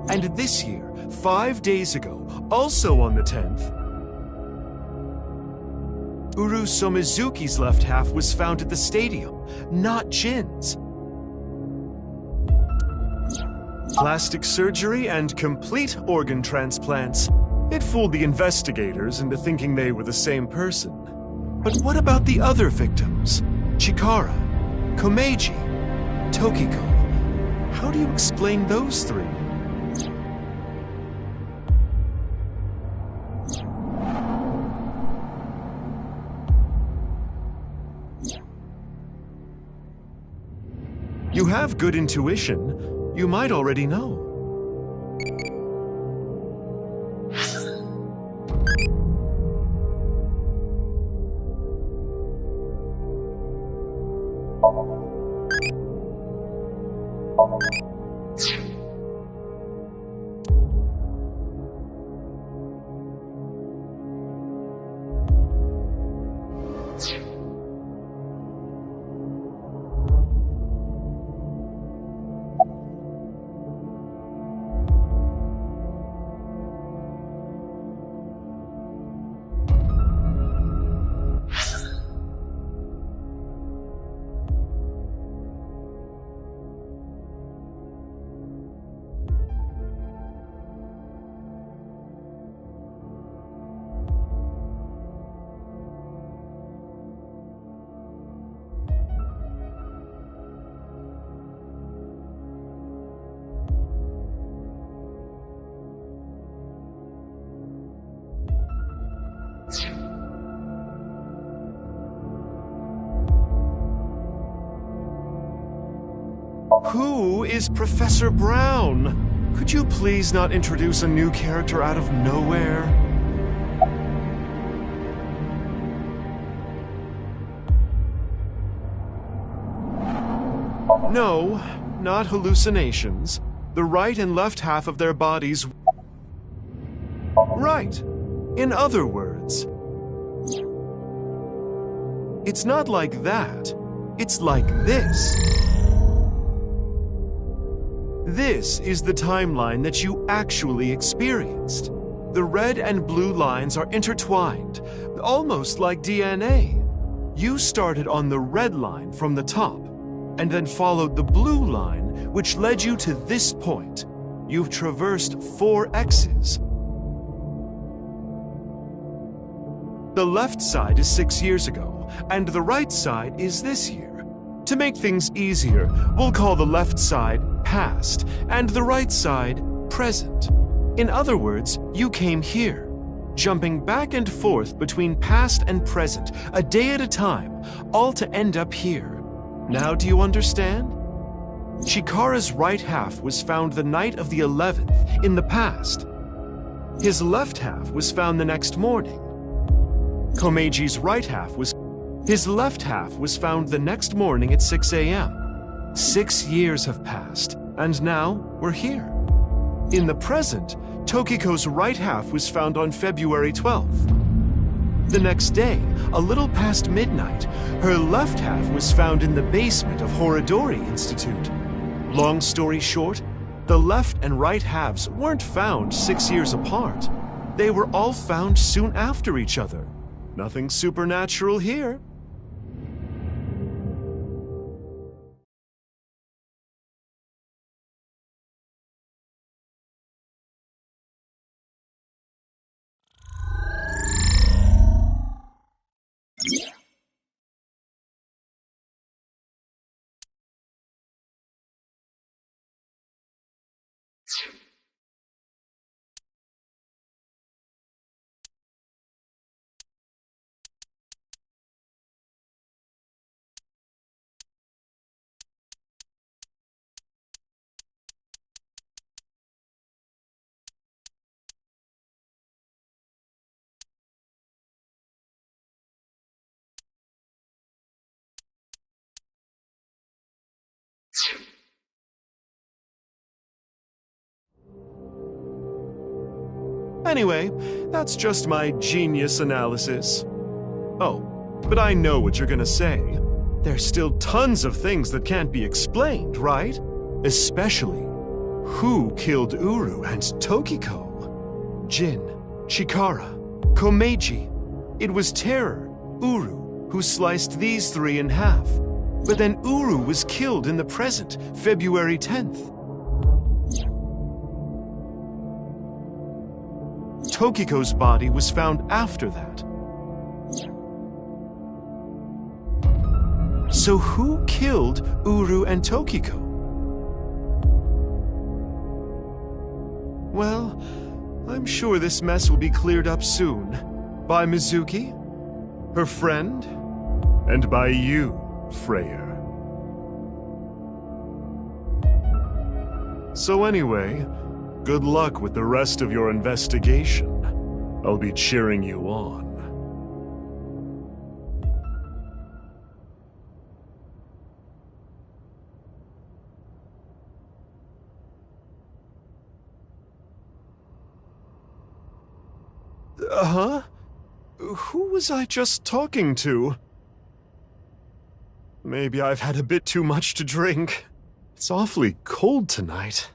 And this year, 5 days ago, also on the 10th, Uru Somizuki's left half was found at the stadium, not Jin's. Plastic surgery and complete organ transplants. It fooled the investigators into thinking they were the same person. But what about the other victims? Chikara, Komeiji, Tokiko. How do you explain those three? You have good intuition. You might already know. Who is Professor Brown? Could you please not introduce a new character out of nowhere? No, not hallucinations. The right and left half of their bodies... Right. In other words... It's not like that. It's like this. This is the timeline that you actually experienced. The red and blue lines are intertwined, almost like DNA. You started on the red line from the top, and then followed the blue line, which led you to this point. You've traversed 4 X's. The left side is 6 years ago, and the right side is this year. To make things easier, we'll call the left side past and the right side present. In other words, you came here, jumping back and forth between past and present, a day at a time, all to end up here. Now do you understand? Chikara's right half was found the night of the 11th, in the past. His left half was found the next morning. Komeiji's right half was... His left half was found the next morning at 6 a.m. 6 years have passed, and now we're here. In the present, Tokiko's right half was found on February 12th. The next day, a little past midnight, her left half was found in the basement of Horodori Institute. Long story short, the left and right halves weren't found 6 years apart. They were all found soon after each other. Nothing supernatural here. Anyway, that's just my genius analysis. Oh, but I know what you're gonna say. There's still tons of things that can't be explained, right? Especially, who killed Uru and Tokiko? Jin, Chikara, Komeiji. It was Terror, Uru, who sliced these three in half. But then Uru was killed in the present, February 10th. Tokiko's body was found after that. So who killed Uru and Tokiko? Well, I'm sure this mess will be cleared up soon. By Mizuki, her friend, and by you, Freyr. So anyway, good luck with the rest of your investigation. I'll be cheering you on. Huh? Who was I just talking to? Maybe I've had a bit too much to drink. It's awfully cold tonight.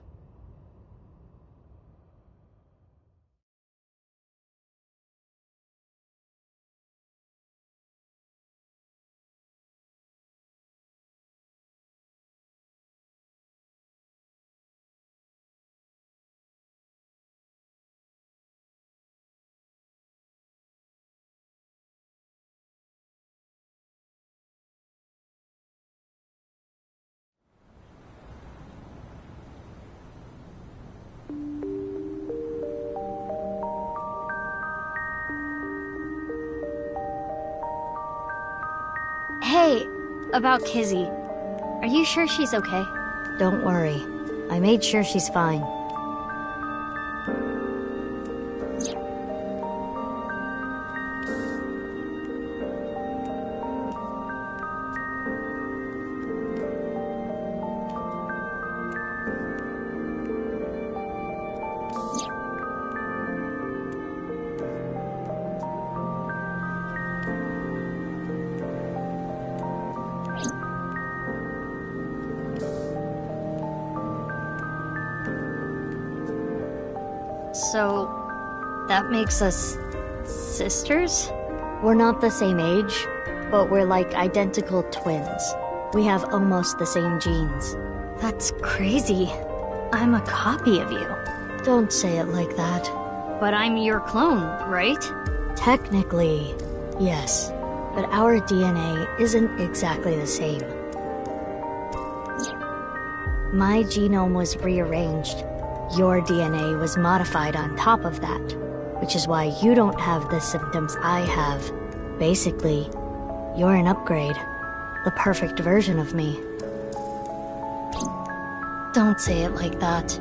Hey, about Kizzy. Are you sure she's okay? Don't worry. I made sure she's fine. So, that makes us sisters? We're not the same age, but we're like identical twins. We have almost the same genes. That's crazy. I'm a copy of you. Don't say it like that. But I'm your clone, right? Technically, yes. But our DNA isn't exactly the same. My genome was rearranged. Your DNA was modified on top of that, which is why you don't have the symptoms I have. Basically, you're an upgrade, the perfect version of me. Don't say it like that.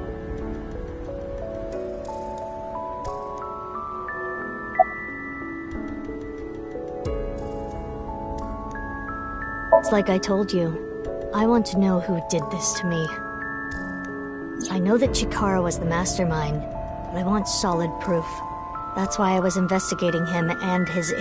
It's like I told you. I want to know who did this to me. I know that Chikara was the mastermind, but I want solid proof. That's why I was investigating him and his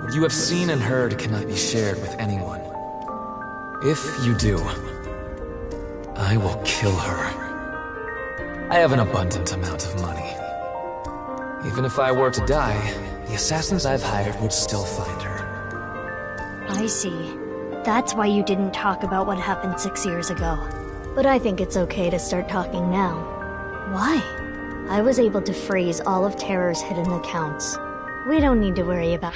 What you have seen and heard cannot be shared with anyone. If you do, I will kill her. I have an abundant amount of money. Even if I were to die, the assassins I've hired would still find her. I see. That's why you didn't talk about what happened 6 years ago. But I think it's okay to start talking now. Why? I was able to freeze all of Terror's hidden accounts. We don't need to worry about...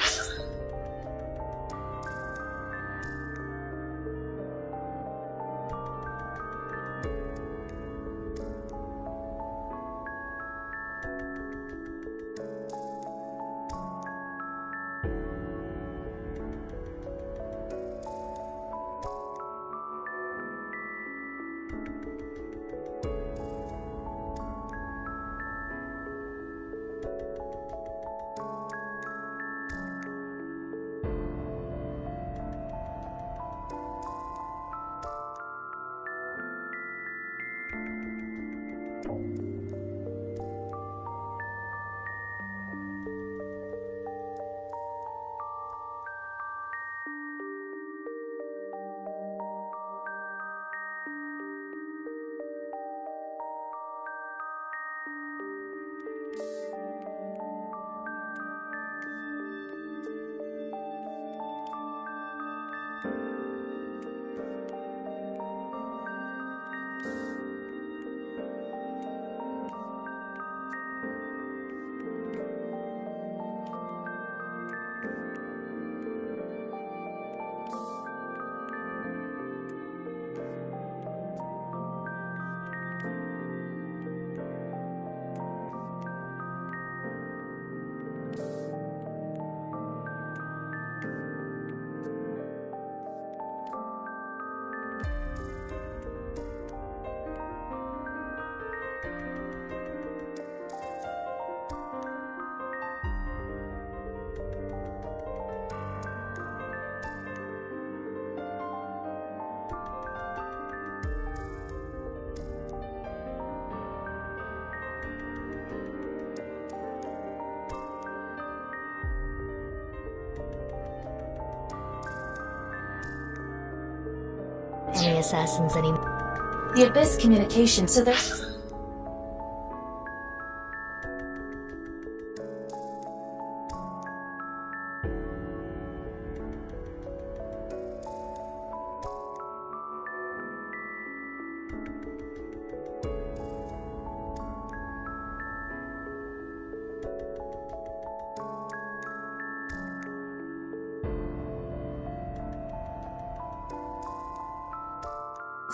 Any assassins anymore. The Abyss communication, so they're...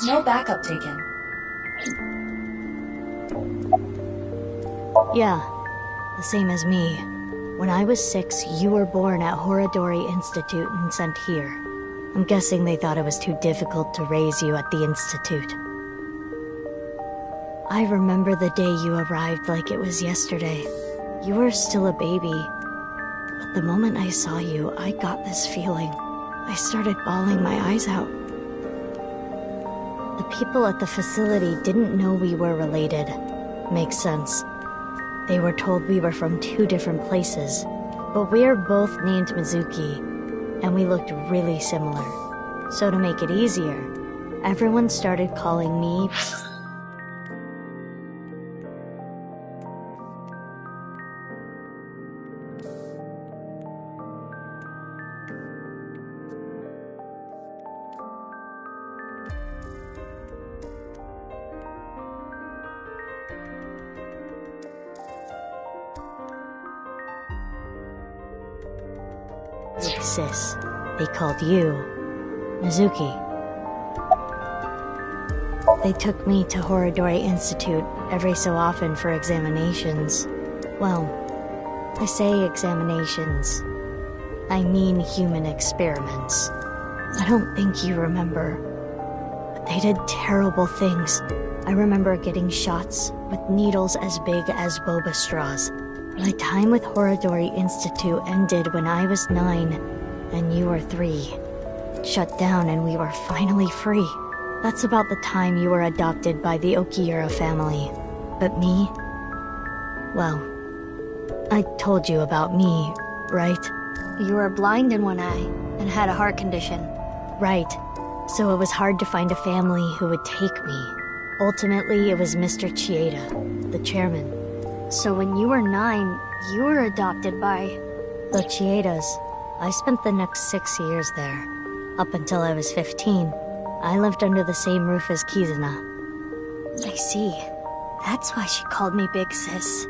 No backup taken. Yeah, the same as me. When I was 6, you were born at Horadori Institute and sent here. I'm guessing they thought it was too difficult to raise you at the Institute. I remember the day you arrived like it was yesterday. You were still a baby. But the moment I saw you, I got this feeling. I started bawling my eyes out. The people at the facility didn't know we were related. Makes sense. They were told we were from 2 different places, but we're both named Mizuki, and we looked really similar. So to make it easier, everyone started calling me... Sis. They called you Mizuki. They took me to Horadori Institute every so often for examinations. Well, I say examinations. I mean human experiments. I don't think you remember, but they did terrible things. I remember getting shots with needles as big as boba straws. My time with Horadori Institute ended when I was 9, and you were 3. It shut down and we were finally free. That's about the time you were adopted by the Okiura family. But me? Well, I told you about me, right? You were blind in one eye and had a heart condition. Right. So it was hard to find a family who would take me. Ultimately, it was Mr. Chieda, the chairman. So when you were 9, you were adopted by... the Chiedas. I spent the next 6 years there. Up until I was 15, I lived under the same roof as Kizuna. I see. That's why she called me Big Sis.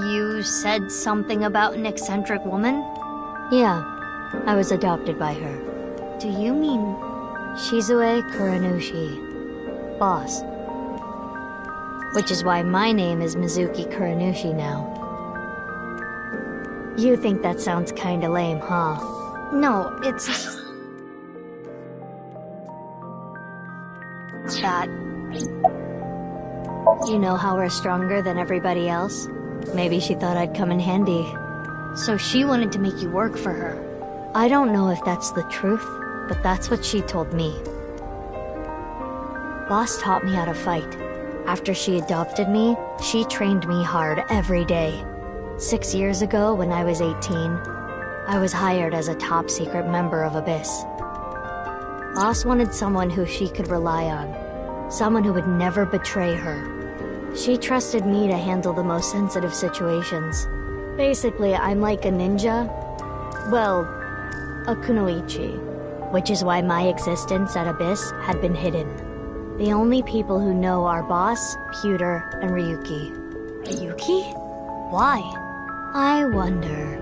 You said something about an eccentric woman? Yeah, I was adopted by her. Do you mean... Shizue Kuranushi. Boss. Which is why my name is Mizuki Kuranushi now. You think that sounds kinda lame, huh? No, it's... that... You know how we're stronger than everybody else? Maybe she thought I'd come in handy. So she wanted to make you work for her. I don't know if that's the truth, but that's what she told me. Boss taught me how to fight. After she adopted me, she trained me hard every day. 6 years ago, when I was 18, I was hired as a top-secret member of Abyss. Boss wanted someone who she could rely on. Someone who would never betray her. She trusted me to handle the most sensitive situations. Basically, I'm like a ninja. Well, a kunoichi. Which is why my existence at Abyss had been hidden. The only people who know are Boss, Pewter, and Ryuki. Ryuki? Why? I wonder...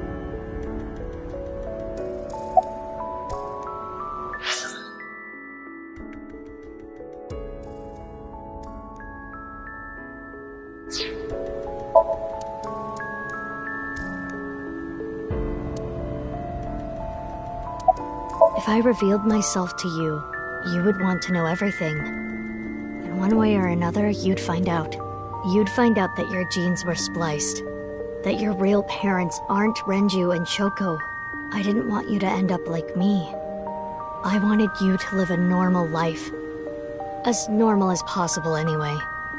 If I revealed myself to you, you would want to know everything. In one way or another, you'd find out. You'd find out that your genes were spliced. That your real parents aren't Renju and Shoko. I didn't want you to end up like me. I wanted you to live a normal life. As normal as possible anyway.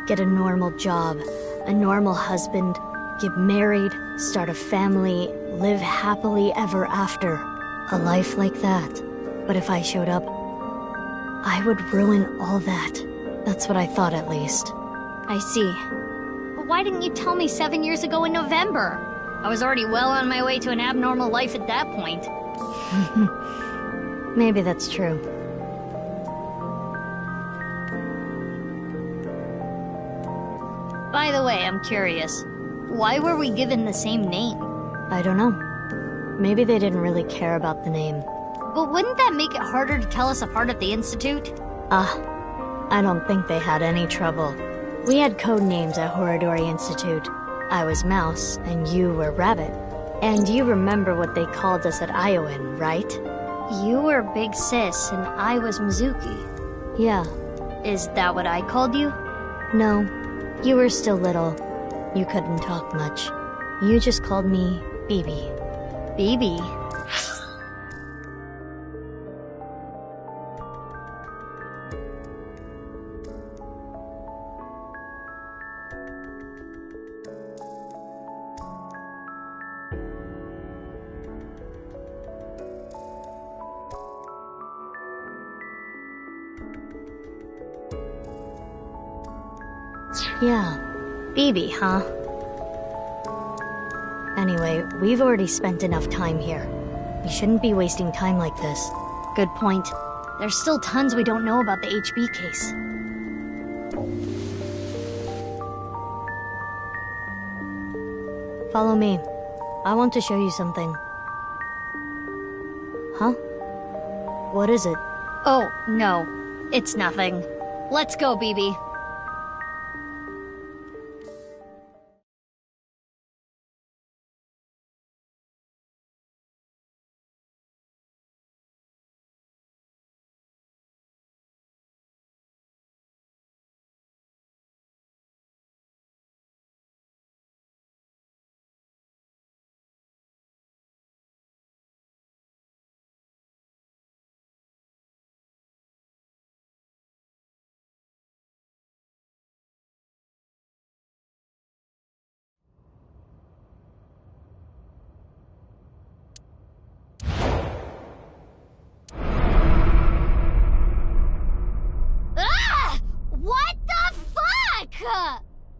Get a normal job, a normal husband, get married, start a family, live happily ever after. A life like that. But if I showed up, I would ruin all that. That's what I thought, at least. I see. But why didn't you tell me 7 years ago in November? I was already well on my way to an abnormal life at that point. Maybe that's true. By the way, I'm curious. Why were we given the same name? I don't know. Maybe they didn't really care about the name. But wouldn't that make it harder to tell us apart at the Institute? I don't think they had any trouble. We had code names at Horodori Institute. I was Mouse, and you were Rabbit. And you remember what they called us at Iowan, right? You were Big Sis, and I was Mizuki. Yeah. Is that what I called you? No. You were still little. You couldn't talk much. You just called me Bibi. Bibi? Yeah. Bibi, huh? Anyway, we've already spent enough time here. We shouldn't be wasting time like this. Good point. There's still tons we don't know about the HB case. Follow me. I want to show you something. Huh? What is it? Oh, no. It's nothing. Let's go, Bibi.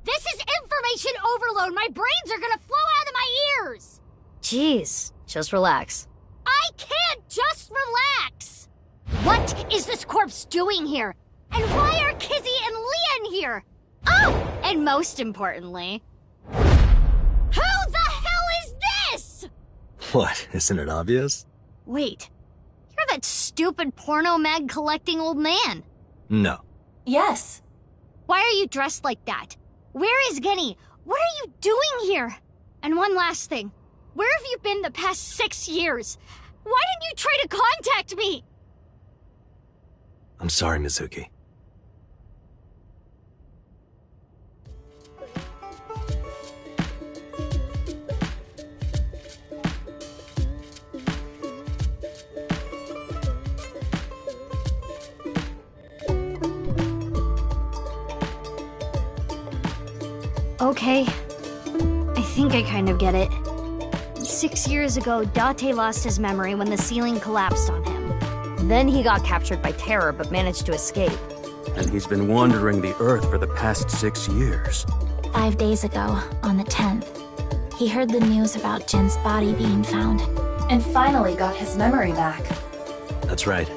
This is information overload! My brains are gonna flow out of my ears! Jeez, just relax. I Just relax! What is this corpse doing here? And why are Kizzy and Leon here? Oh! And most importantly... Who the hell is this?! What, isn't it obvious? Wait, you're that stupid porno mag collecting old man. No. Yes. Why are you dressed like that? Where is Genny? What are you doing here? And one last thing. Where have you been the past 6 years? Why didn't you try to contact me? I'm sorry, Mizuki. Okay. I think I kind of get it. 6 years ago, Date lost his memory when the ceiling collapsed on him. Then he got captured by terror but managed to escape. And he's been wandering the Earth for the past 6 years. 5 days ago, on the 10th, he heard the news about Jin's body being found. And finally got his memory back. That's right.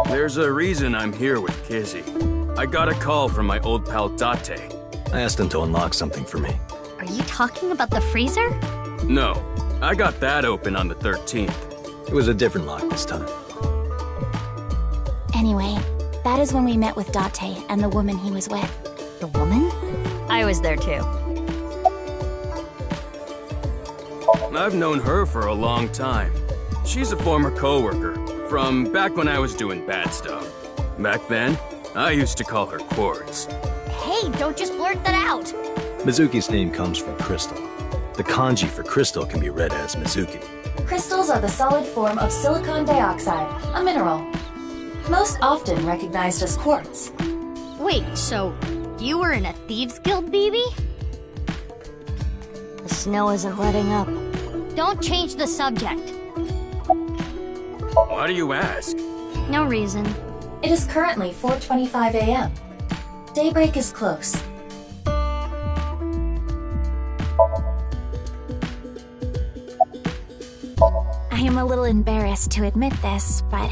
There's a reason I'm here with Kizzy. I got a call from my old pal Date. I asked him to unlock something for me. Are you talking about the freezer? No, I got that open on the 13th. It was a different lock this time. Anyway, that is when we met with Date and the woman he was with. The woman? I was there too. I've known her for a long time. She's a former coworker, from back when I was doing bad stuff. Back then, I used to call her Quartz. Hey, don't just blurt that out! Mizuki's name comes from crystal. The kanji for crystal can be read as Mizuki. Crystals are the solid form of silicon dioxide, a mineral. Most often recognized as quartz. Wait, so you were in a Thieves Guild, BB? The snow isn't letting up. Don't change the subject. Why do you ask? No reason. It is currently 4:25 a.m. Daybreak is close. I am a little embarrassed to admit this, but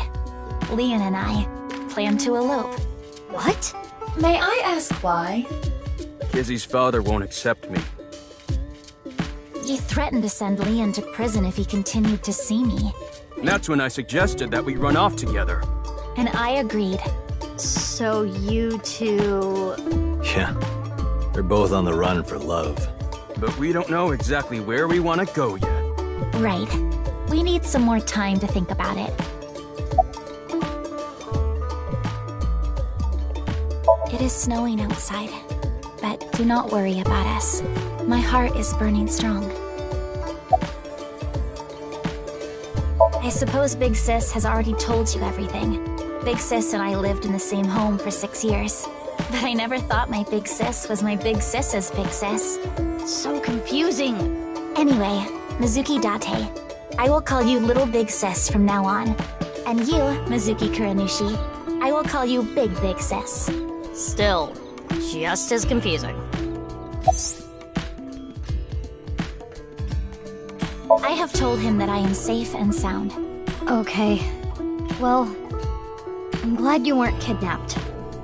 Leon and I plan to elope. What? May I ask why? Kizzy's father won't accept me. He threatened to send Leon to prison if he continued to see me. That's when I suggested that we run off together. And I agreed. So you two... Yeah, they're both on the run for love. But we don't know exactly where we want to go yet. Right. We need some more time to think about it. It is snowing outside, but do not worry about us. My heart is burning strong. I suppose Big Sis has already told you everything. Big Sis and I lived in the same home for 6 years. But I never thought my Big Sis was my Big Sis's Big Sis. So confusing. Anyway, Mizuki Date, I will call you Little Big Sis from now on. And you, Mizuki Kuranushi, I will call you Big Big Sis. Still, just as confusing. I have told him that I am safe and sound. Okay. Well, I'm glad you weren't kidnapped.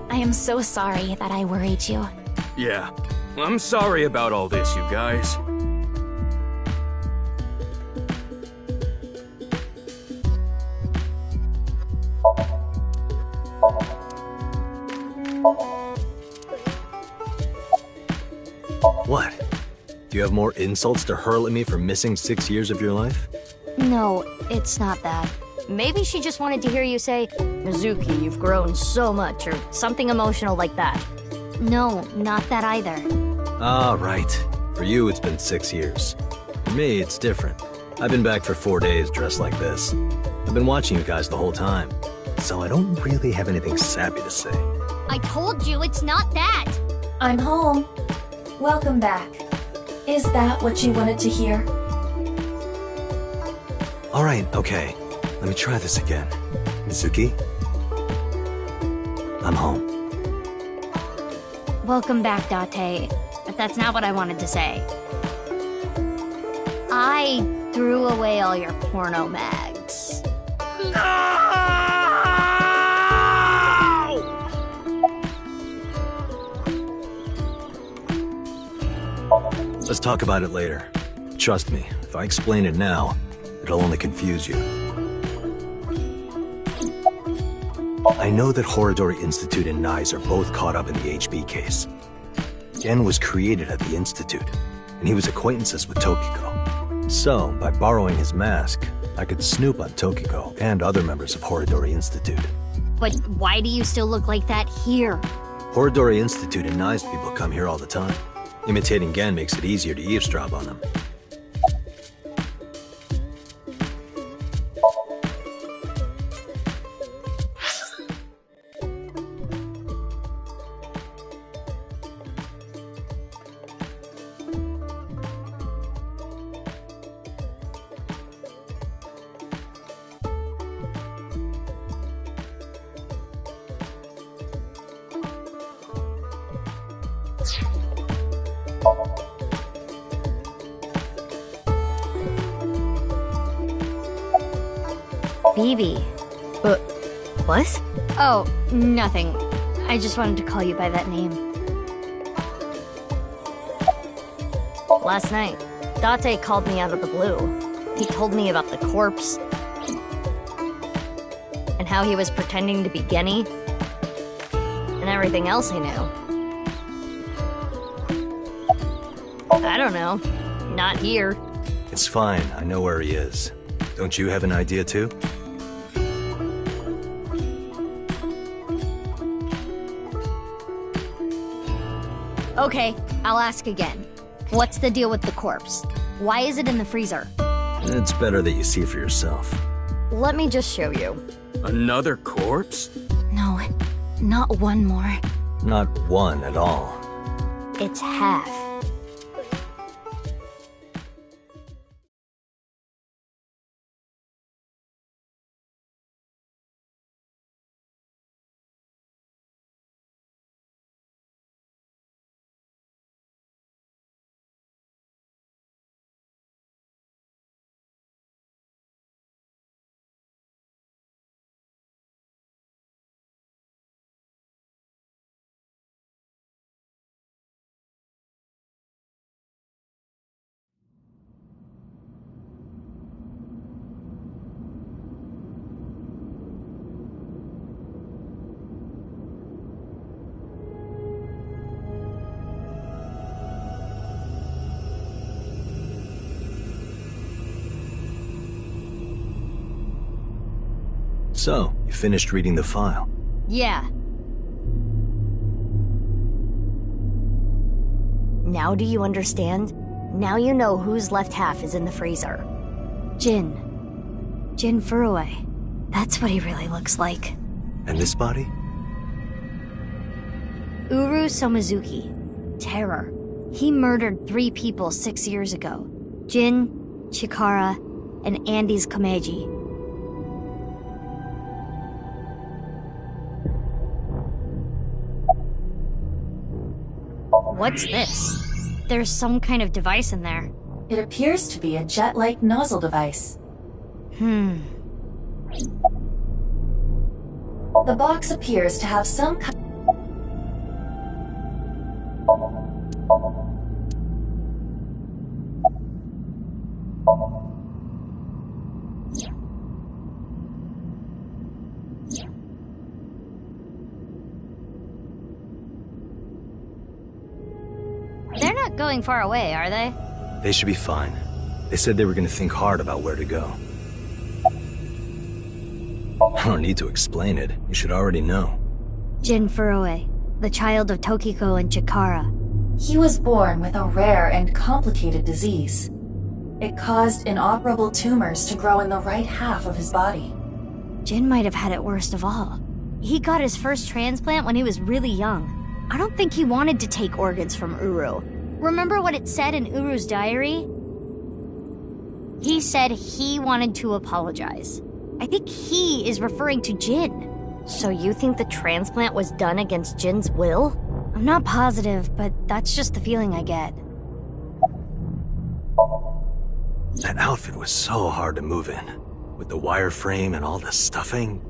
I am so sorry that I worried you. Yeah, I'm sorry about all this, you guys. What? Do you have more insults to hurl at me for missing 6 years of your life? No, it's not that. Maybe she just wanted to hear you say, Mizuki, you've grown so much, or something emotional like that. No, not that either. Ah, right. For you, it's been 6 years. For me, it's different. I've been back for 4 days dressed like this. I've been watching you guys the whole time, so I don't really have anything sappy to say. I told you it's not that! I'm home. Welcome back. Is that what you wanted to hear? Alright, okay. Let me try this again. Mizuki? I'm home. Welcome back, Date. But that's not what I wanted to say. I threw away all your porno mags. Let's talk about it later. Trust me, if I explain it now, it'll only confuse you. I know that Horodori Institute and Nyes are both caught up in the HB case. Gen was created at the Institute, and he was acquaintances with Tokiko. So, by borrowing his mask, I could snoop on Tokiko and other members of Horodori Institute. But why do you still look like that here? Horodori Institute and Nyes people come here all the time. Imitating Gen makes it easier to eavesdrop on them. Phoebe. What? Oh, nothing. I just wanted to call you by that name. Last night, Date called me out of the blue. He told me about the corpse. And how he was pretending to be Genny. And everything else he knew. I don't know. Not here. It's fine, I know where he is. Don't you have an idea too? Okay, I'll ask again. What's the deal with the corpse? Why is it in the freezer? It's better that you see for yourself. Let me just show you. Another corpse? No, not one more. Not one at all. It's half. So, you finished reading the file? Yeah. Now do you understand? Now you know whose left half is in the freezer. Jin Furue. That's what he really looks like. And this body? Uru Somizuki. Terror. He murdered 3 people 6 years ago. Jin, Chikara, and Andy's Komeiji. What's this? There's some kind of device in there. It appears to be a jet-like nozzle device. The box appears to have some kind... not going far away, are they? They should be fine. They said they were gonna think hard about where to go. I don't need to explain it. You should already know. Jin Furue, the child of Tokiko and Chikara. He was born with a rare and complicated disease. It caused inoperable tumors to grow in the right half of his body. Jin might have had it worst of all. He got his first transplant when he was really young. I don't think he wanted to take organs from Uru. Remember what it said in Uru's diary? He said he wanted to apologize. I think he is referring to Jin. So you think the transplant was done against Jin's will? I'm not positive, but that's just the feeling I get. That outfit was so hard to move in. With the wireframe and all the stuffing.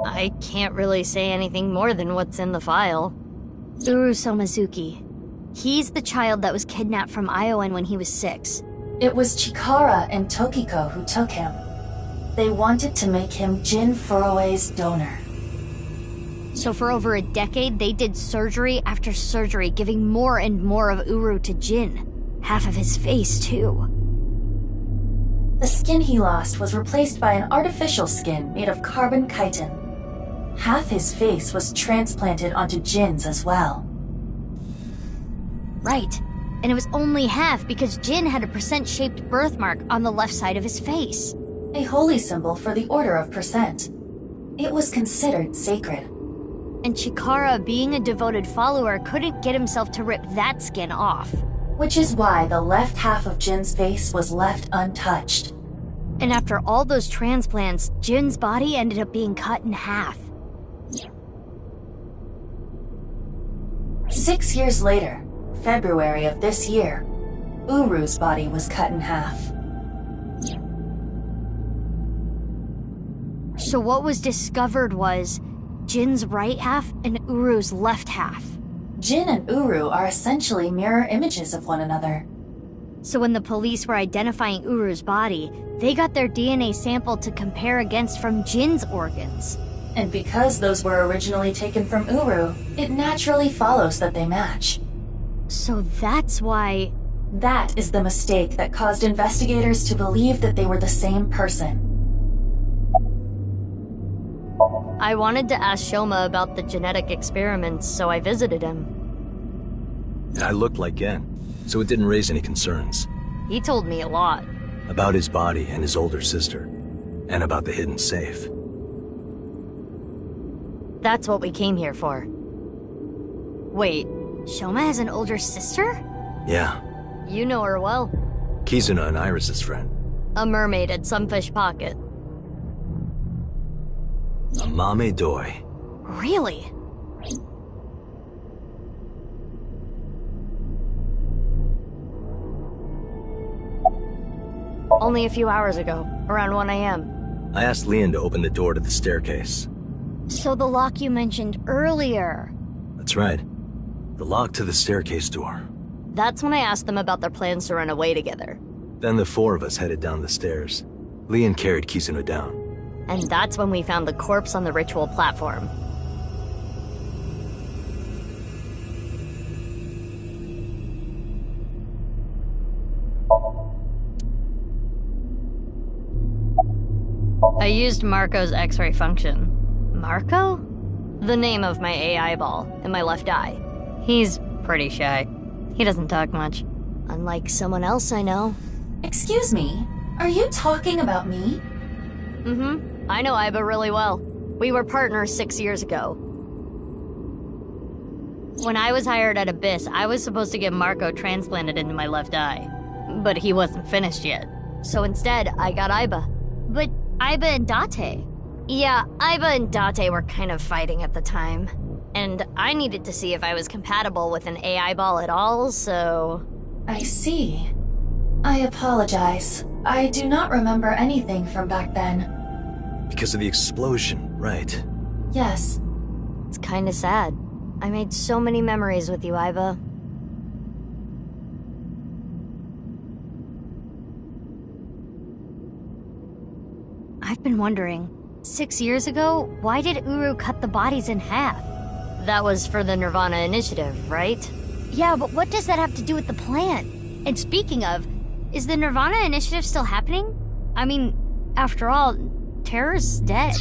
I can't really say anything more than what's in the file. Uru Somazuki. He's the child that was kidnapped from Iowan when he was 6. It was Chikara and Tokiko who took him. They wanted to make him Jin Furue's donor. So for over a decade, they did surgery after surgery, giving more and more of Uru to Jin. Half of his face, too. The skin he lost was replaced by an artificial skin made of carbon chitin. Half his face was transplanted onto Jin's as well. Right. And it was only half because Jin had a percent-shaped birthmark on the left side of his face. A holy symbol for the Order of Percent. It was considered sacred. And Chikara, being a devoted follower, couldn't get himself to rip that skin off. Which is why the left half of Jin's face was left untouched. And after all those transplants, Jin's body ended up being cut in half. 6 years later, February of this year, Uru's body was cut in half. So what was discovered was Jin's right half and Uru's left half. Jin and Uru are essentially mirror images of one another. So when the police were identifying Uru's body, they got their DNA sample to compare against from Jin's organs. And because those were originally taken from Uru, it naturally follows that they match. So that's why... That is the mistake that caused investigators to believe that they were the same person. I wanted to ask Shoma about the genetic experiments, so I visited him. I looked like Gen, so it didn't raise any concerns. He told me a lot. About his body and his older sister, and about the hidden safe. That's what we came here for. Wait, Shoma has an older sister? Yeah. You know her well. Kizuna and Iris's friend. A mermaid at Sunfish Pocket. A Mame Doi. Really? Only a few hours ago, around 1 a.m. I asked Leon to open the door to the staircase. So the lock you mentioned earlier. That's right. The lock to the staircase door. That's when I asked them about their plans to run away together. Then the 4 of us headed down the stairs. Leon carried Kizuna down. And that's when we found the corpse on the ritual platform. I used Marco's X-ray function. Marco? The name of my AI ball in my left eye. He's pretty shy. He doesn't talk much. Unlike someone else I know. Excuse me, are you talking about me? Mm-hmm. I know Iba really well. We were partners 6 years ago. When I was hired at Abyss, I was supposed to get Marco transplanted into my left eye. But he wasn't finished yet. So instead, I got Iba. But Iba and Date. Yeah, Iba and Date were kind of fighting at the time. And I needed to see if I was compatible with an AI ball at all, so... I see. I apologize. I do not remember anything from back then. Because of the explosion, right? Yes. It's kinda sad. I made so many memories with you, Iba. I've been wondering, 6 years ago, why did Uru cut the bodies in half? That was for the nirvanA initiative, right? Yeah, but what does that have to do with the plan? And speaking of, is the nirvanA initiative still happening? I mean, after all, Terror's dead.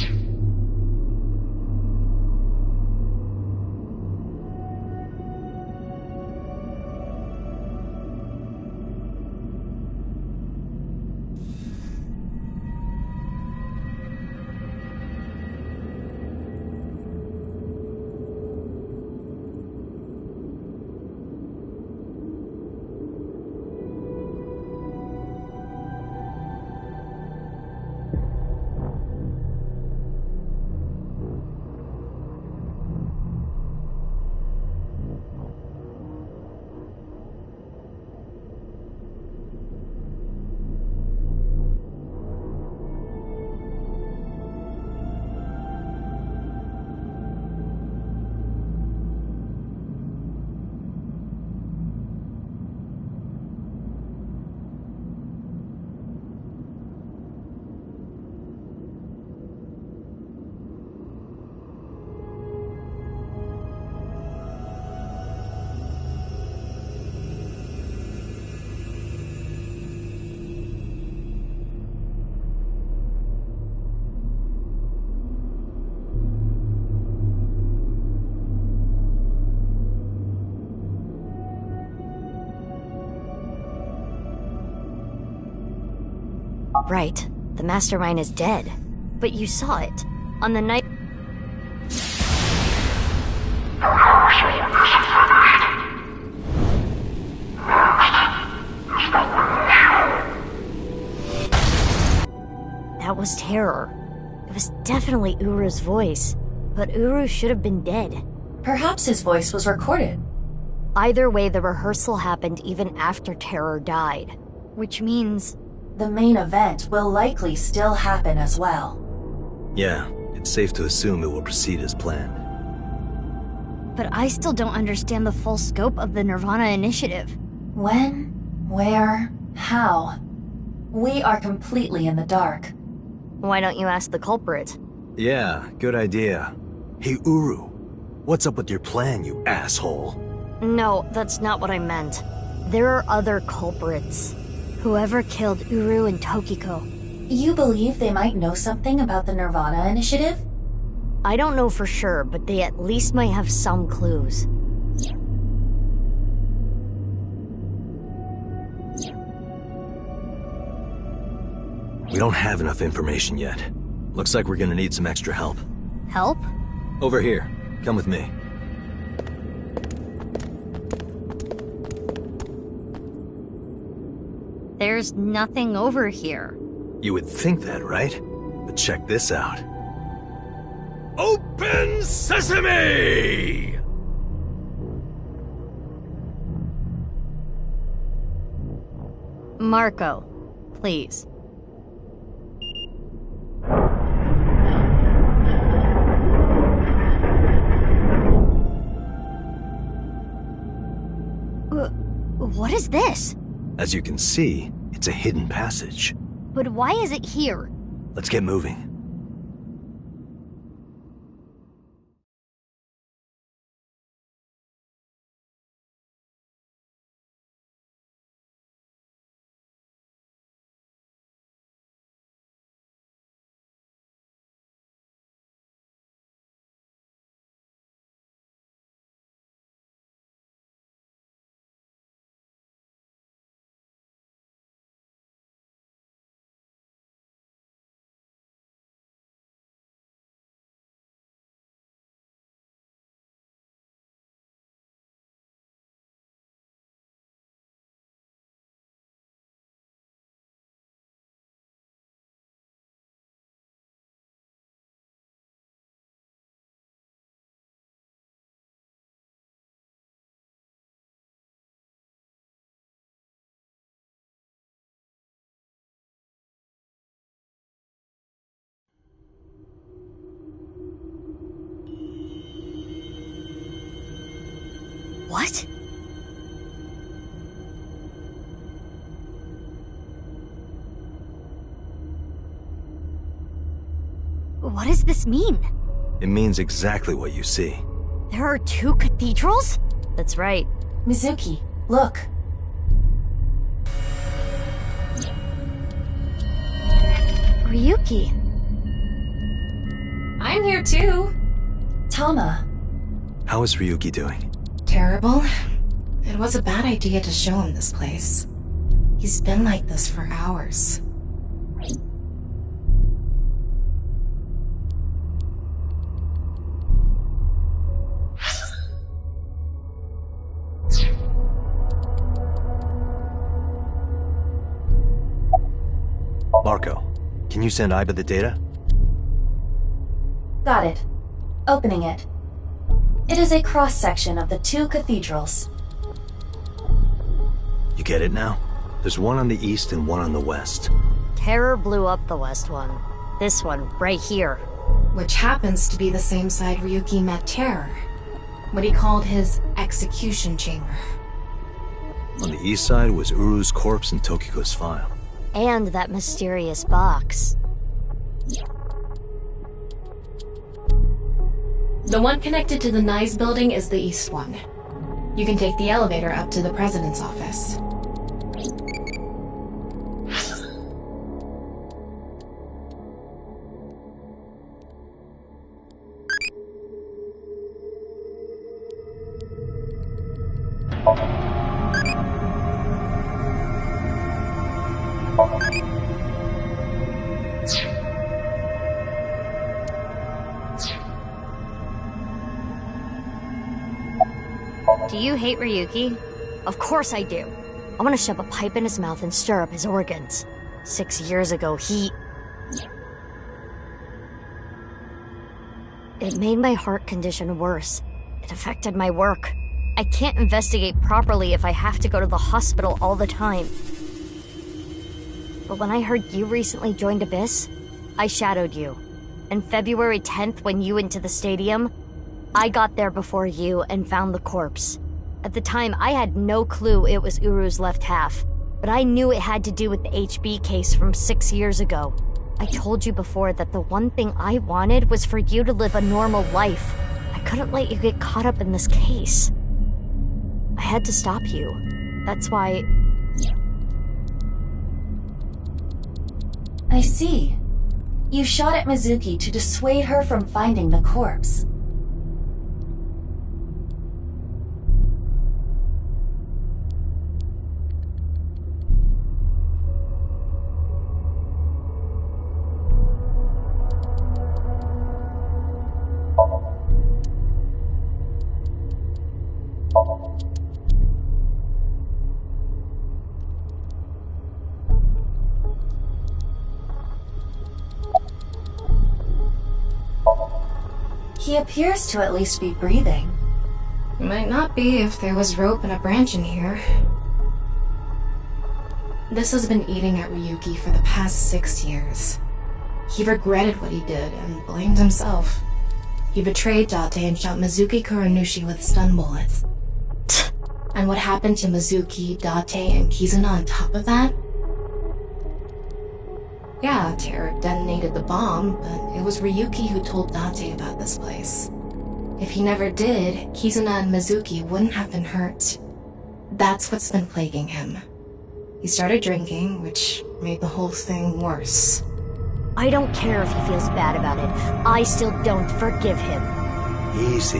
Right, the mastermind is dead. But you saw it. On the night... That was Terror. It was definitely Uru's voice. But Uru should have been dead. Perhaps his voice was recorded. Either way, the rehearsal happened even after Terror died. Which means... the main event will likely still happen as well. Yeah, it's safe to assume it will proceed as planned. But I still don't understand the full scope of the nirvanA initiative. When? Where? How? We are completely in the dark. Why don't you ask the culprit? Yeah, good idea. Hey, Uru, what's up with your plan, you asshole? No, that's not what I meant. There are other culprits. Whoever killed Uru and Tokiko. You believe they might know something about the nirvanA initiative? I don't know for sure, but they at least might have some clues. We don't have enough information yet. Looks like we're gonna need some extra help. Help? Over here. Come with me. There's nothing over here. You would think that, right? But check this out. Open Sesame! Marco, please. What is this? As you can see, it's a hidden passage. But why is it here? Let's get moving. What? What does this mean? It means exactly what you see. There are 2 cathedrals? That's right. Mizuki, look. Ryuki. I'm here too. Tama. How is Ryuki doing? Terrible. It was a bad idea to show him this place. He's been like this for hours. Marco, can you send Iba the data? Got it. Opening it. It is a cross-section of the 2 cathedrals. You get it now? There's one on the east and one on the west. Terror blew up the west one. This one, right here. Which happens to be the same side Ryuki met Terror. What he called his execution chamber. On the east side was Uru's corpse and Tokiko's file. And that mysterious box. The one connected to the Nyes building is the east one. You can take the elevator up to the president's office. Do you hate Ryuki? Of course I do. I want to shove a pipe in his mouth and stir up his organs. 6 years ago, It made my heart condition worse. It affected my work. I can't investigate properly if I have to go to the hospital all the time. But when I heard you recently joined Abyss, I shadowed you. And February 10th, when you went to the stadium, I got there before you and found the corpse. At the time, I had no clue it was Uru's left half, but I knew it had to do with the HB case from 6 years ago. I told you before that the one thing I wanted was for you to live a normal life. I couldn't let you get caught up in this case. I had to stop you. That's why... I see. You shot at Mizuki to dissuade her from finding the corpse. He appears to at least be breathing. Might not be if there was rope and a branch in here. This has been eating at Ryuki for the past 6 years. He regretted what he did and blamed himself. He betrayed Date and shot Mizuki Kuranushi with stun bullets. And what happened to Mizuki, Date, and Kizuna on top of that? Yeah, Terror detonated the bomb, but it was Ryuki who told Date about this place. If he never did, Kizuna and Mizuki wouldn't have been hurt. That's what's been plaguing him. He started drinking, which made the whole thing worse. I don't care if he feels bad about it. I still don't forgive him. Easy.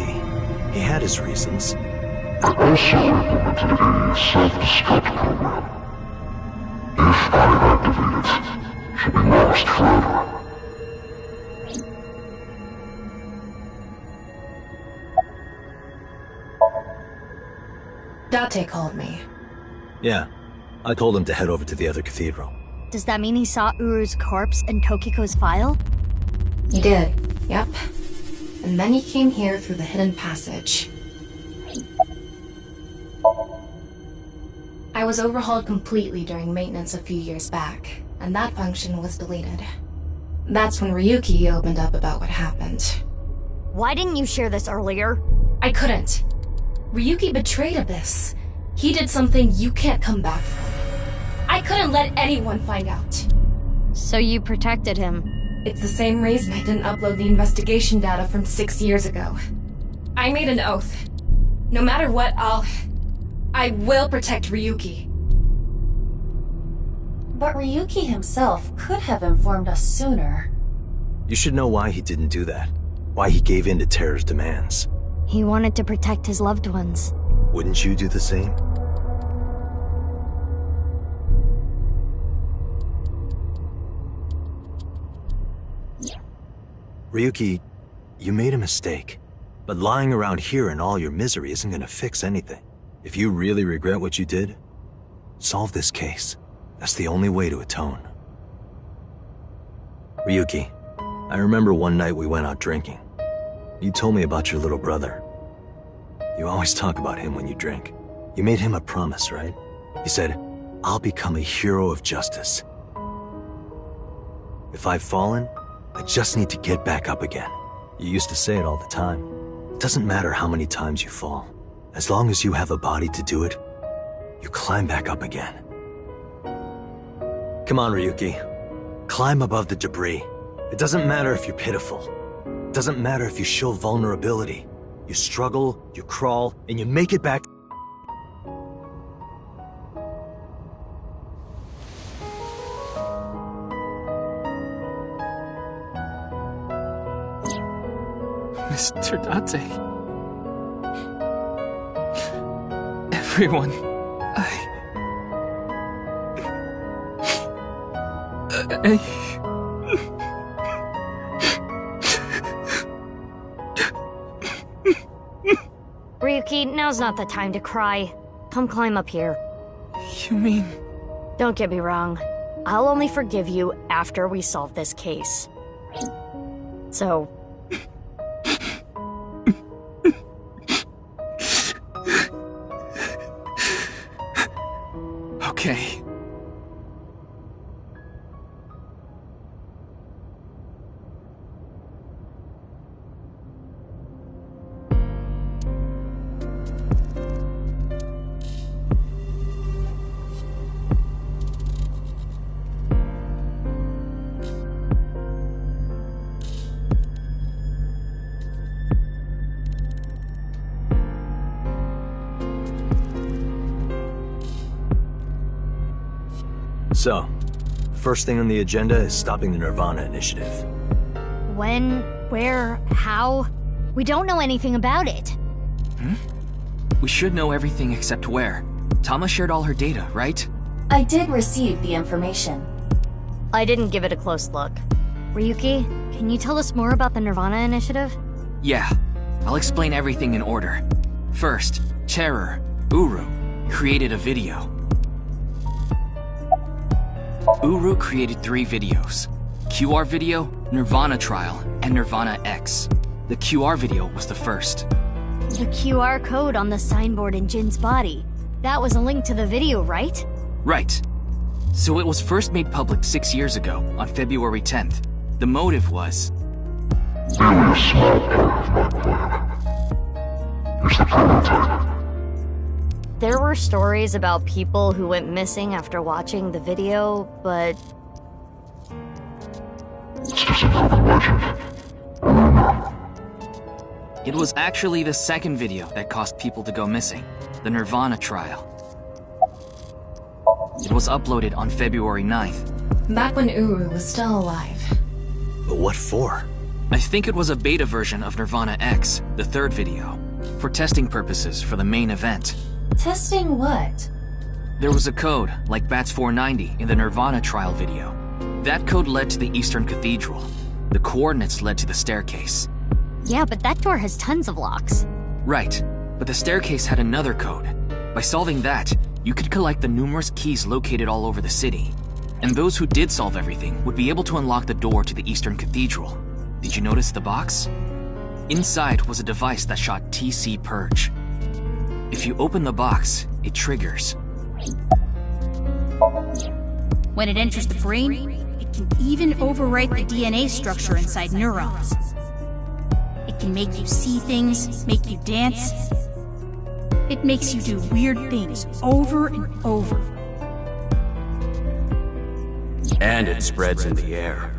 He had his reasons. I also implemented a self-destruct program. If I activate it, she'll be lost forever. Date called me. Yeah. I told him to head over to the other cathedral. Does that mean he saw Uru's corpse and Tokiko's file? He did, yep. And then he came here through the hidden passage. I was overhauled completely during maintenance a few years back, and that function was deleted. That's when Ryuki opened up about what happened. Why didn't you share this earlier? I couldn't. Ryuki betrayed Abyss. He did something you can't come back from. I couldn't let anyone find out. So you protected him. It's the same reason I didn't upload the investigation data from 6 years ago. I made an oath. No matter what, I will protect Ryuki. But Ryuki himself could have informed us sooner. You should know why he didn't do that. Why he gave in to Terra's demands. He wanted to protect his loved ones. Wouldn't you do the same? Ryuki, you made a mistake. But lying around here in all your misery isn't gonna fix anything. If you really regret what you did, solve this case. That's the only way to atone. Ryuki, I remember one night we went out drinking. You told me about your little brother. You always talk about him when you drink. You made him a promise, right? You said, I'll become a hero of justice. If I've fallen, I just need to get back up again. You used to say it all the time. It doesn't matter how many times you fall. As long as you have a body to do it, you climb back up again. Come on, Ryuki. Climb above the debris. It doesn't matter if you're pitiful. It doesn't matter if you show vulnerability. You struggle, you crawl, and you make it back. Mr. Date. Everyone, Ryuki, now's not the time to cry. Come climb up here. You mean... Don't get me wrong. I'll only forgive you after we solve this case. So... Okay. So, first thing on the agenda is stopping the nirvanA initiative. When? Where? How? We don't know anything about it. We should know everything except where. Tama shared all her data, right? I did receive the information. I didn't give it a close look. Ryuki, can you tell us more about the nirvanA initiative? Yeah, I'll explain everything in order. First, Terror, Uru, created a video. Uru created 3 videos. QR video, nirvanA trial, and nirvanA X. The QR video was the first. The QR code on the signboard in Jin's body. That was a link to the video, right? Right. So it was first made public 6 years ago, on February 10th. The motive was... Merely a small part of my plan. It's the prototype. There were stories about people who went missing after watching the video, but... It's just an urban legend. Rumor. It was actually the second video that caused people to go missing, the nirvanA trial. It was uploaded on February 9th. Back when Uru was still alive. But what for? I think it was a beta version of nirvanA X, the third video, for testing purposes for the main event. Testing what? There was a code, like BATS 490 in the nirvanA trial video. That code led to the Eastern Cathedral. The coordinates led to the staircase. Yeah, but that door has tons of locks. Right, but the staircase had another code. By solving that, you could collect the numerous keys located all over the city. And those who did solve everything would be able to unlock the door to the Eastern Cathedral. Did you notice the box? Inside was a device that shot TC Purge. If you open the box, it triggers. When it enters the brain, it can even overwrite the DNA structure inside neurons. It can make you see things, make you dance. It makes you do weird things over and over. And it spreads in the air.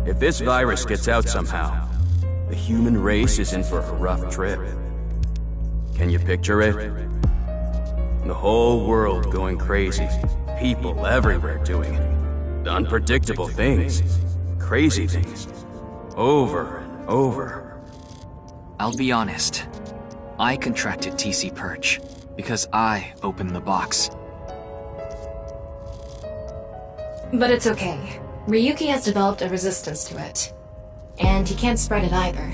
If this virus gets out somehow, the human race is in for a rough trip. Can you picture it? The whole world going crazy. People everywhere doing unpredictable things. Crazy things. Over and over. I'll be honest. I contracted TC Purge because I opened the box. But it's okay. Ryuki has developed a resistance to it. And he can't spread it either.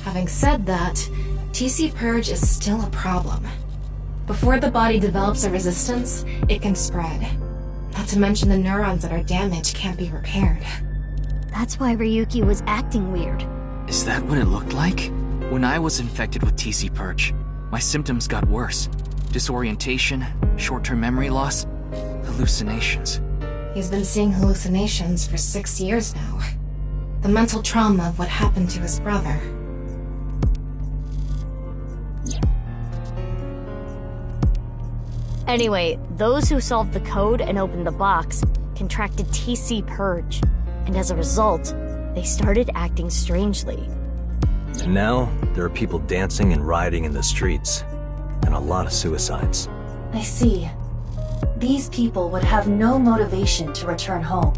Having said that, TC Purge is still a problem. Before the body develops a resistance, it can spread. Not to mention the neurons that are damaged can't be repaired. That's why Ryuki was acting weird. Is that what it looked like? When I was infected with TC Purge, my symptoms got worse. Disorientation, short-term memory loss, hallucinations. He's been seeing hallucinations for 6 years now. The mental trauma of what happened to his brother. Anyway, those who solved the code and opened the box contracted TC Purge, and as a result, they started acting strangely. And now, there are people dancing and rioting in the streets, and a lot of suicides. I see. These people would have no motivation to return home.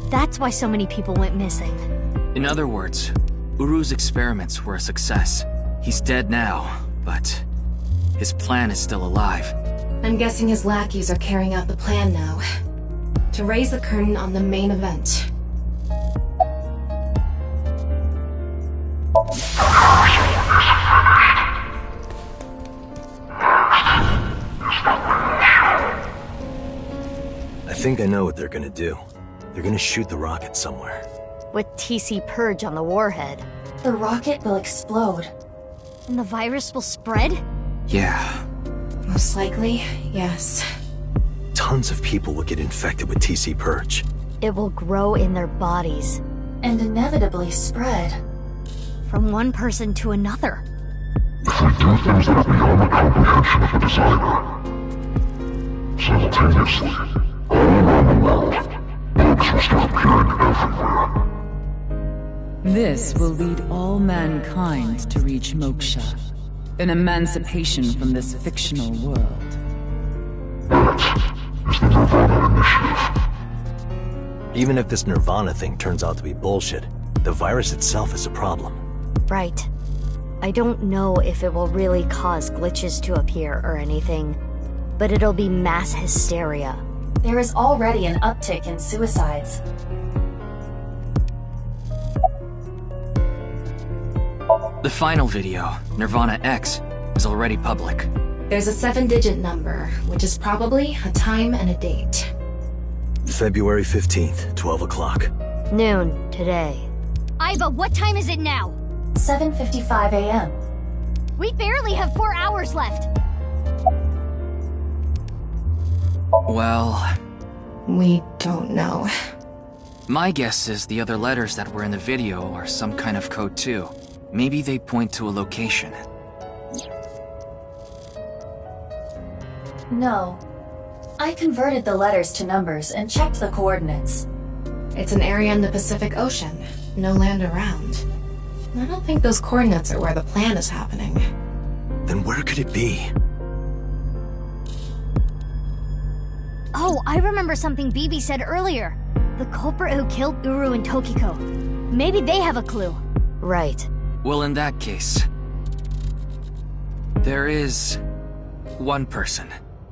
That's why so many people went missing. In other words, Uru's experiments were a success. He's dead now, but his plan is still alive. I'm guessing his lackeys are carrying out the plan now. To raise the curtain on the main event. I think I know what they're gonna do. They're gonna shoot the rocket somewhere. With TC Purge on the warhead. The rocket will explode. And the virus will spread? Yeah. Most likely, yes. Tons of people will get infected with TC Purge. It will grow in their bodies. And inevitably spread. From one person to another. If we do things that are beyond the comprehension of a designer, simultaneously, all around the world, bugs will start appearing everywhere. This will lead all mankind to reach moksha, an emancipation from this fictional world. That is the nirvanA Initiative. Even if this nirvana thing turns out to be bullshit, the virus itself is a problem. Right. I don't know if it will really cause glitches to appear or anything, but it'll be mass hysteria. There is already an uptick in suicides. The final video, nirvanA X, is already public. There's a 7-digit number, which is probably a time and a date. February 15th, 12 o'clock. Noon, today. Iva, what time is it now? 7:55 a.m. We barely have 4 hours left. Well... we don't know. My guess is the other letters that were in the video are some kind of code too. Maybe they point to a location. No. I converted the letters to numbers and checked the coordinates. It's an area in the Pacific Ocean. No land around. I don't think those coordinates are where the plan is happening. Then where could it be? Oh, I remember something Bibi said earlier. The culprit who killed Uru and Tokiko. Maybe they have a clue. Right. Well, in that case... there is... one person.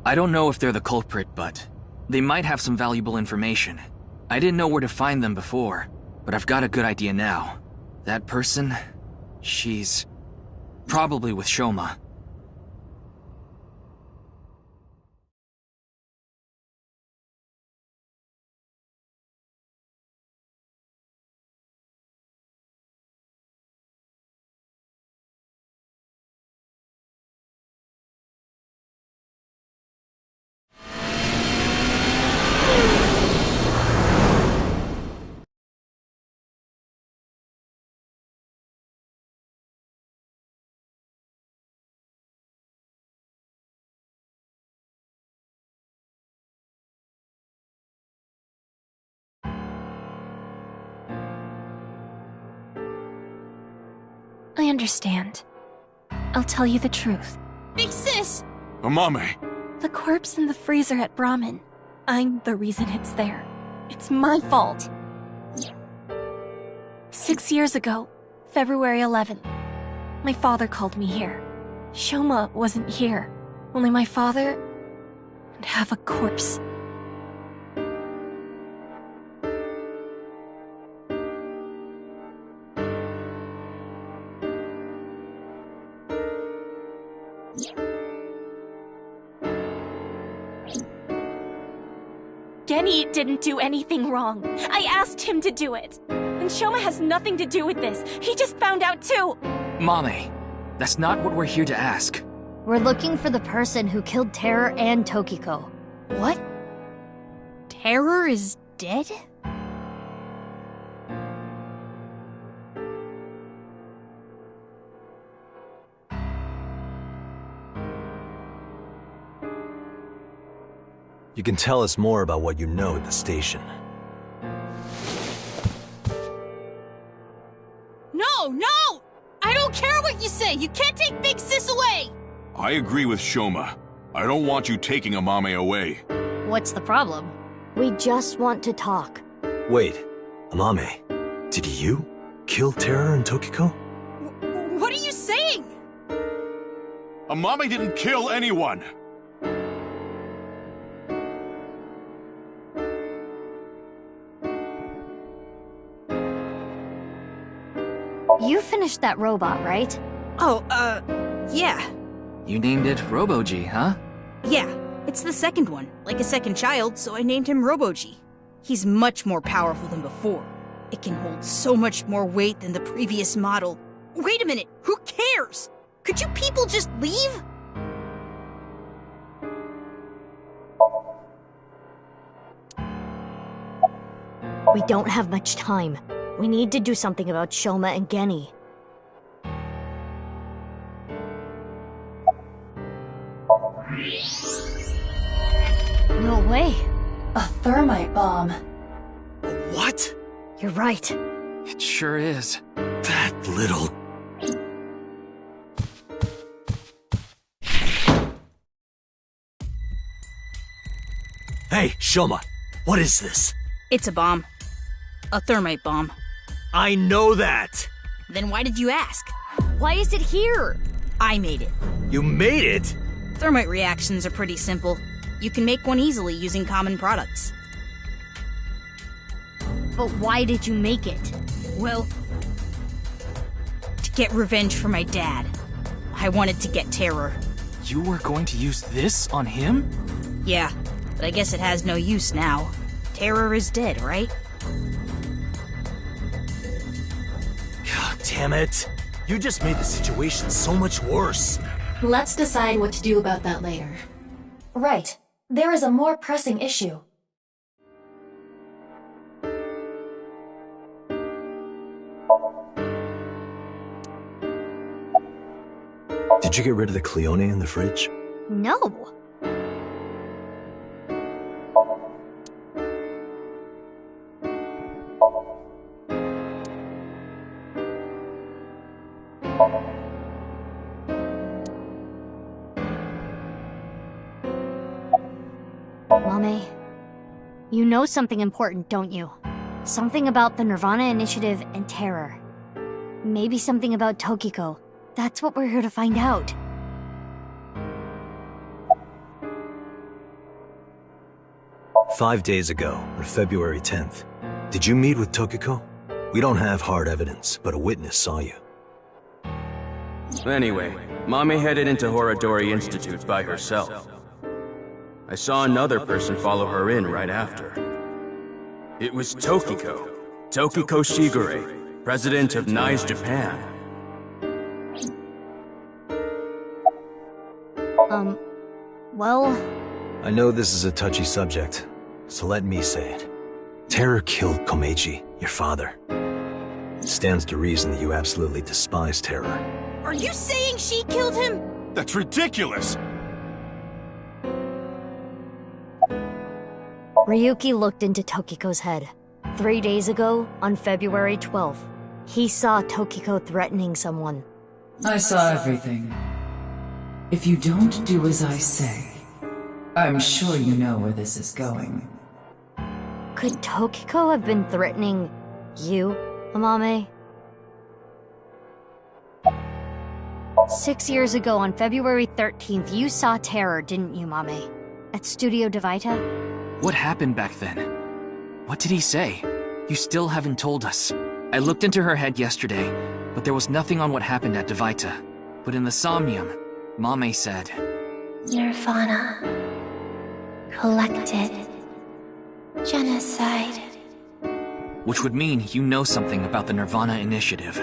I don't know if they're the culprit, but... they might have some valuable information. I didn't know where to find them before, but I've got a good idea now. That person... she's... probably with Shoma. I understand. I'll tell you the truth. Big sis! Amame! The corpse in the freezer at Brahmin. I'm the reason it's there. It's my fault. 6 years ago, February 11th, my father called me here. Shoma wasn't here. Only my father and half a corpse. Genny didn't do anything wrong. I asked him to do it. And Shoma has nothing to do with this. He just found out too. Mame, that's not what we're here to ask. We're looking for the person who killed Terror and Tokiko. What? Terror is dead? You can tell us more about what you know at the station. No, no! I don't care what you say! You can't take Big Sis away! I agree with Shoma. I don't want you taking Amame away. What's the problem? We just want to talk. Wait, Amame, did you kill Terror and Tokiko? What are you saying? Amame didn't kill anyone! You finished that robot, right? Oh, yeah. You named it Robo-G, huh? Yeah, it's the second one, like a second child, so I named him Robo-G. He's much more powerful than before. It can hold so much more weight than the previous model. Wait a minute, who cares? Could you people just leave? We don't have much time. We need to do something about Shoma and Genny. No way. A thermite bomb. What? You're right. It sure is. That little... Hey, Shoma, what is this? It's a bomb. A thermite bomb. I know that! Then why did you ask? Why is it here? I made it. You made it? Thermite reactions are pretty simple. You can make one easily using common products. But why did you make it? Well, to get revenge for my dad. I wanted to get Terror. You were going to use this on him? Yeah, but I guess it has no use now. Terror is dead, right? God damn it. You just made the situation so much worse. Let's decide what to do about that later. Right. There is a more pressing issue. Did you get rid of the Cleone in the fridge? No. Mame, you know something important, don't you? Something about the nirvanA Initiative and Terror. Maybe something about Tokiko. That's what we're here to find out. "5 days ago, on February 10th, did you meet with Tokiko? We don't have hard evidence, but a witness saw you. Anyway, Mame headed into Horadori Institute by herself. I saw another person follow her in right after. It was Tokiko. Tokiko Shigure, president of NICE Japan. Well... I know this is a touchy subject, so let me say it. Terror killed Komeiji, your father. It stands to reason that you absolutely despise Terror. Are you saying she killed him? That's ridiculous! Ryuki looked into Tokiko's head. 3 days ago, on February 12th. He saw Tokiko threatening someone. I saw everything. If you don't do as I say, I'm sure you know where this is going. Could Tokiko have been threatening you, Amame? 6 years ago on February 13th, you saw Terror, didn't you, Mame? At Studio Devita? What happened back then? What did he say? You still haven't told us. I looked into her head yesterday, but there was nothing on what happened at Devita. But in the Somnium, Mame said... nirvanA. Collected. Genocide. Which would mean you know something about the nirvanA initiative.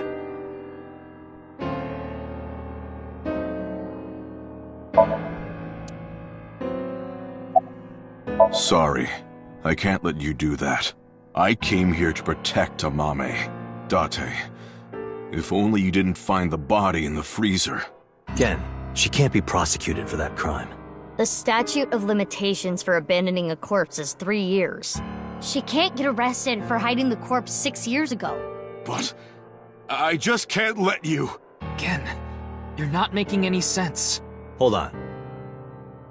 Sorry. I can't let you do that. I came here to protect Amame. Date. If only you didn't find the body in the freezer. Again, she can't be prosecuted for that crime. The statute of limitations for abandoning a corpse is 3 years. She can't get arrested for hiding the corpse 6 years ago. But... I just can't let you... Again, you're not making any sense. Hold on.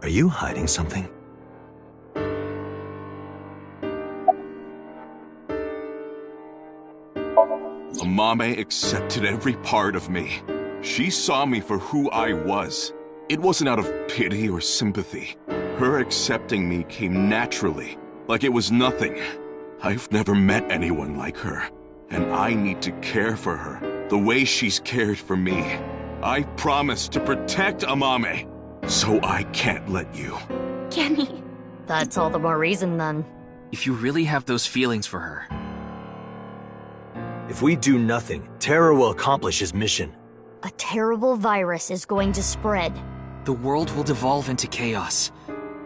Are you hiding something? Amame accepted every part of me. She saw me for who I was. It wasn't out of pity or sympathy. Her accepting me came naturally, like it was nothing. I've never met anyone like her, and I need to care for her the way she's cared for me. I promised to protect Amame, so I can't let you. Kenny. That's all the more reason then. If you really have those feelings for her... If we do nothing, Terror will accomplish his mission. A terrible virus is going to spread. The world will devolve into chaos.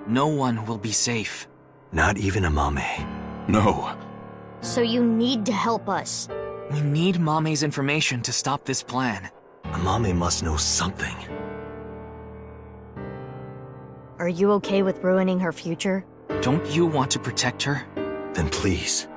No one will be safe. Not even Amame. No. So you need to help us. We need Mame's information to stop this plan. Amame must know something. Are you okay with ruining her future? Don't you want to protect her? Then please.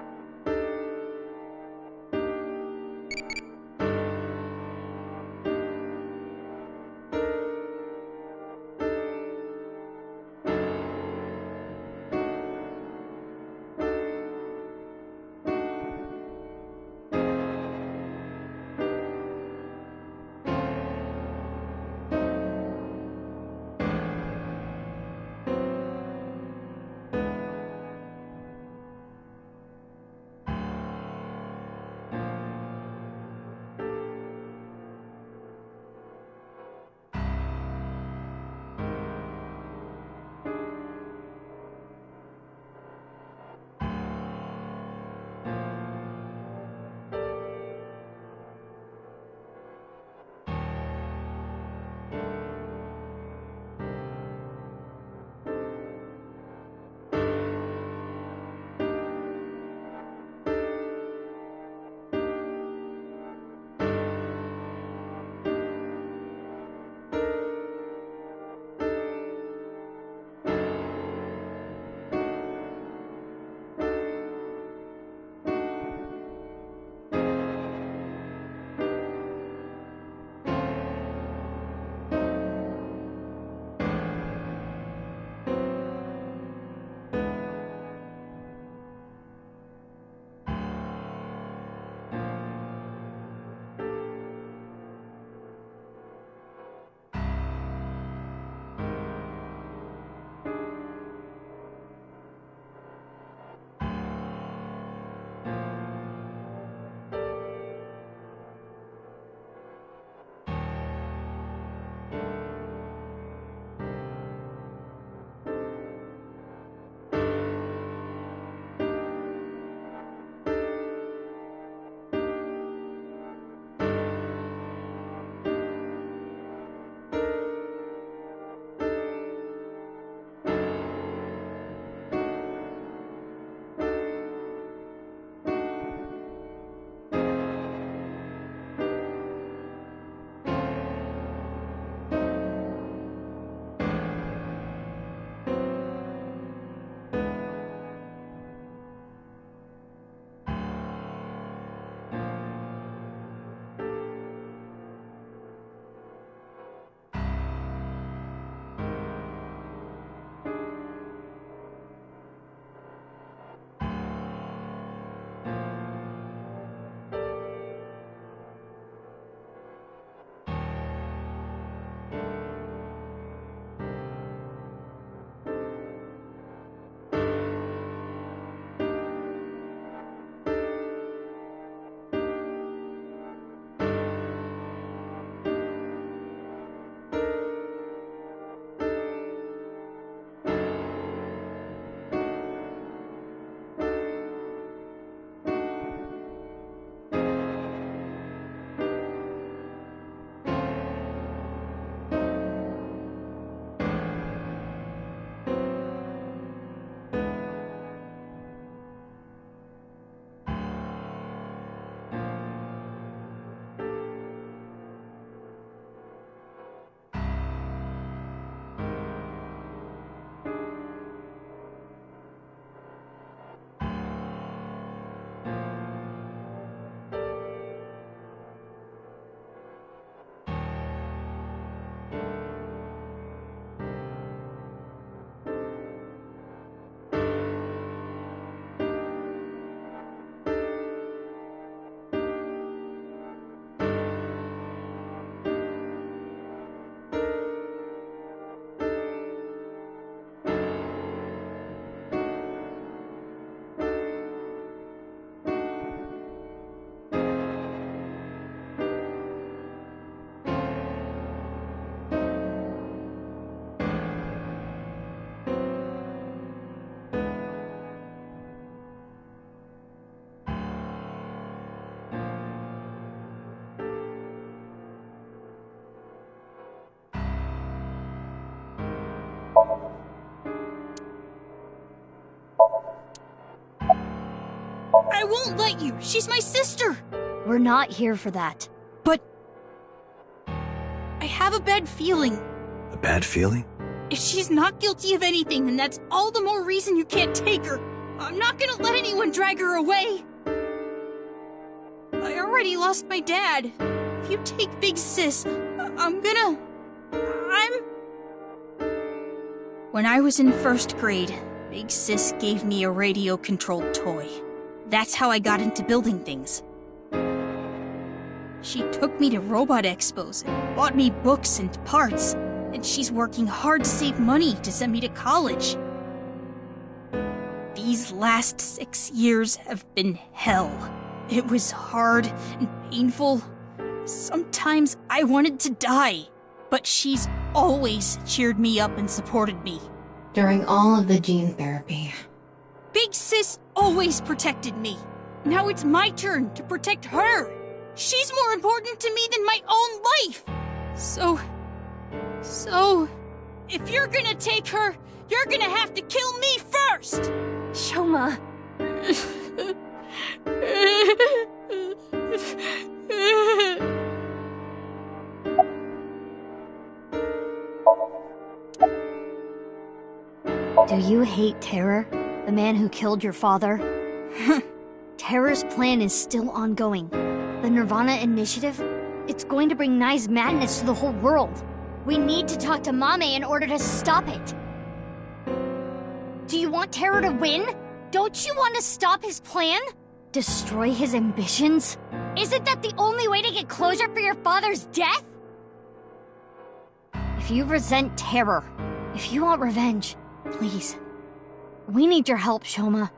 won't let you. She's my sister. We're not here for that. But I have a bad feeling. A bad feeling? If she's not guilty of anything, then that's all the more reason you can't take her. I'm not gonna let anyone drag her away. I already lost my dad. If you take Big Sis, When I was in 1st grade, Big Sis gave me a radio-controlled toy. That's how I got into building things. She took me to robot expos and bought me books and parts, and she's working hard to save money to send me to college. These last 6 years have been hell. It was hard and painful. Sometimes I wanted to die, but she's always cheered me up and supported me. During all of the gene therapy. Big Sis always protected me. Now it's my turn to protect her. She's more important to me than my own life. So, if you're gonna take her, you're gonna have to kill me first! Shoma. Do you hate Terror, the man who killed your father? Terror's plan is still ongoing. The nirvanA initiative? It's going to bring Nye's madness to the whole world. We need to talk to Mame in order to stop it. Do you want Terror to win? Don't you want to stop his plan? Destroy his ambitions? Isn't that the only way to get closure for your father's death? If you resent Terror, if you want revenge, please, we need your help, Shoma.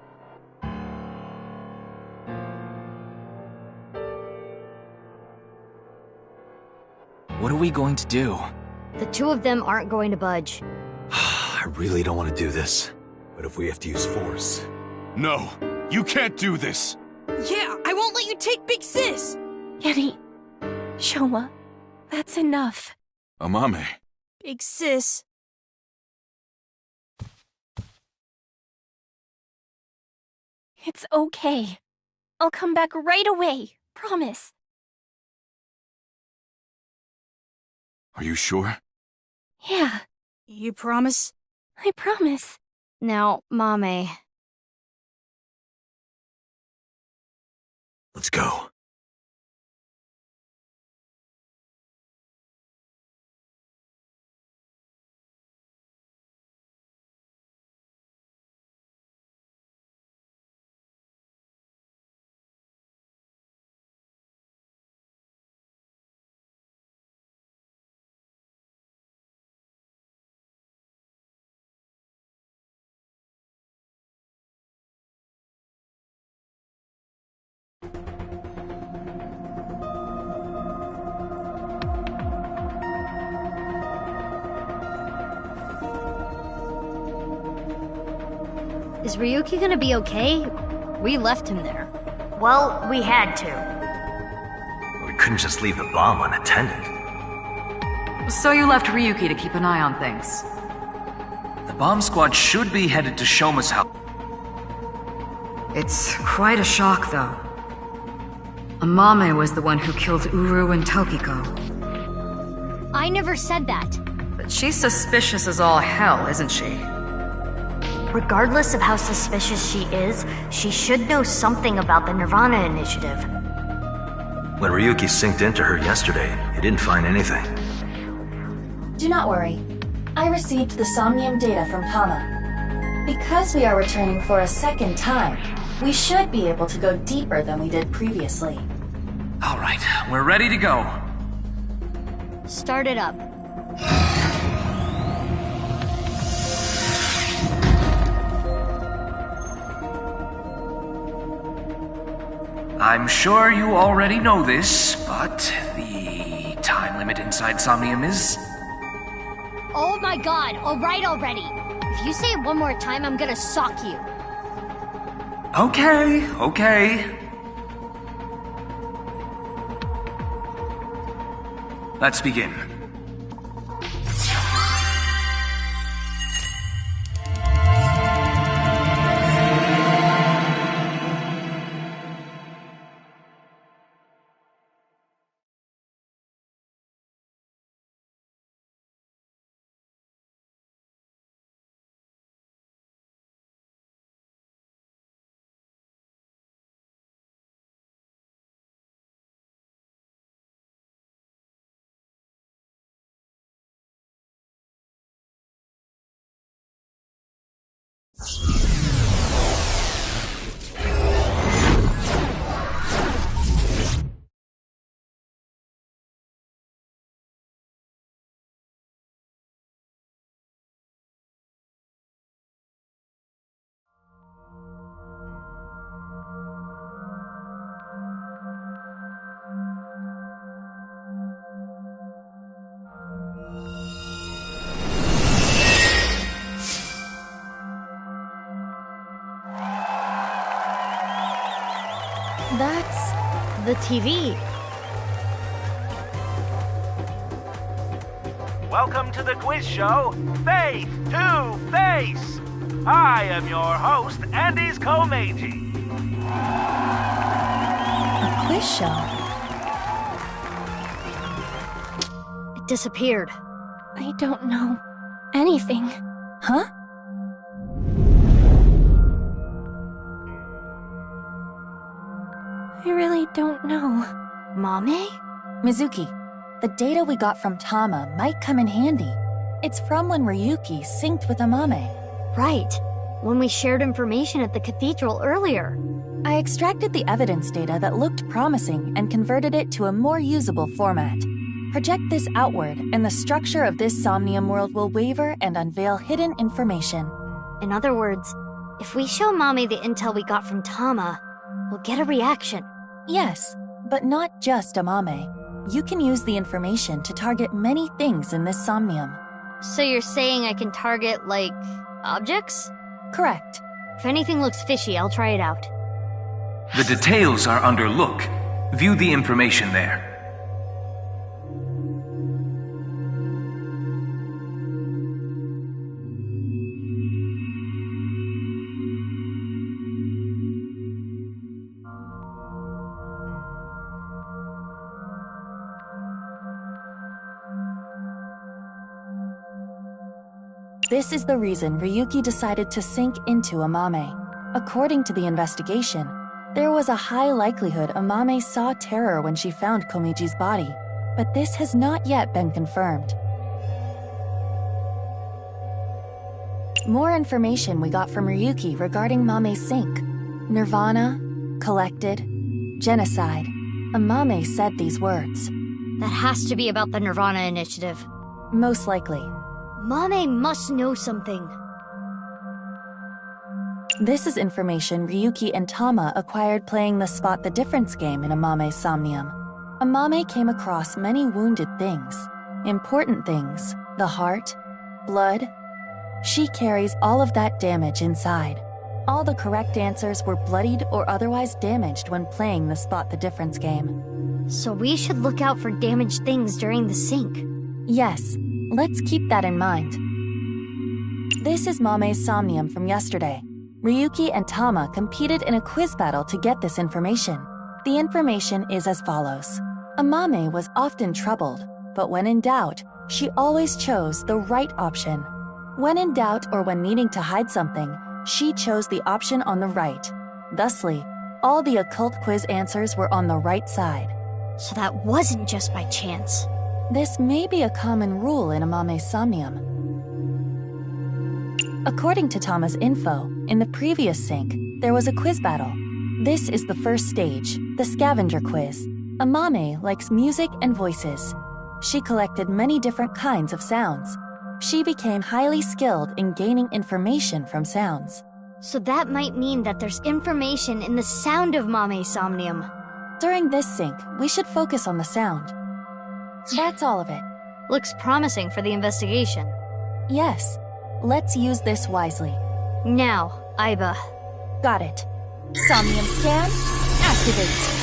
What are we going to do? The two of them aren't going to budge. I really don't want to do this, but if we have to use force... No, you can't do this! Yeah, I won't let you take Big Sis! Genny, Shoma, that's enough. Amame. Big Sis. It's okay. I'll come back right away. Promise. Are you sure? Yeah. You promise? I promise. Now, Mame. Let's go. Is Ryuki gonna be okay? We left him there. Well, we had to. We couldn't just leave the bomb unattended. So you left Ryuki to keep an eye on things. The bomb squad should be headed to Shoma's house. It's quite a shock, though. Amame was the one who killed Uru and Tokiko. I never said that. But she's suspicious as all hell, isn't she? Regardless of how suspicious she is, she should know something about the nirvanA initiative. When Ryuki synced into her yesterday, he didn't find anything. Do not worry. I received the SOMNIUM data from Tama. Because we are returning for a second time, we should be able to go deeper than we did previously. All right, we're ready to go. Start it up. I'm sure you already know this, but the time limit inside SOMNIUM is... Oh my god, alright already. If you say it one more time, I'm gonna sock you. Okay. Let's begin. the TV. Welcome to the quiz show, Faith to Face. I am your host, Andy's Komeiji. A quiz show? It disappeared. I don't know anything. Huh? I really don't know. Mame? Mizuki, the data we got from Tama might come in handy. It's from when Ryuki synced with Amame. Right. When we shared information at the cathedral earlier. I extracted the evidence data that looked promising and converted it to a more usable format. Project this outward, and the structure of this Somnium world will waver and unveil hidden information. In other words, if we show Mame the intel we got from Tama, we'll get a reaction. Yes, but not just Amame. You can use the information to target many things in this Somnium. So you're saying I can target, like, objects? Correct. If anything looks fishy, I'll try it out. The details are under look. View the information there. This is the reason Ryuki decided to sink into Amame. According to the investigation, there was a high likelihood Amame saw terror when she found Komeiji's body, but this has not yet been confirmed. More information we got from Ryuki regarding Mame's sink. Nirvana, collected, genocide. Amame said these words. That has to be about the nirvanA initiative. Most likely. Mame must know something. This is information Ryuki and Tama acquired playing the Spot the Difference game in Amame's Somnium. Amame came across many wounded things. Important things. The heart, blood. She carries all of that damage inside. All the correct answers were bloodied or otherwise damaged when playing the Spot the Difference game. So we should look out for damaged things during the sync. Yes, let's keep that in mind. This is Mame's Somnium from yesterday. Ryuki and Tama competed in a quiz battle to get this information. The information is as follows. Amame was often troubled, but when in doubt, she always chose the right option. When in doubt or when needing to hide something, she chose the option on the right. Thusly, all the occult quiz answers were on the right side. So that wasn't just by chance. This may be a common rule in Amame's Somnium. According to Tama's info, in the previous sync, there was a quiz battle. This is the first stage, the scavenger quiz. Amame likes music and voices. She collected many different kinds of sounds. She became highly skilled in gaining information from sounds. So that might mean that there's information in the sound of Mame's Somnium. During this sync, we should focus on the sound. That's all of it. Looks promising for the investigation. Yes. Let's use this wisely. Now, Aiba. Got it. Somnium scan, activate.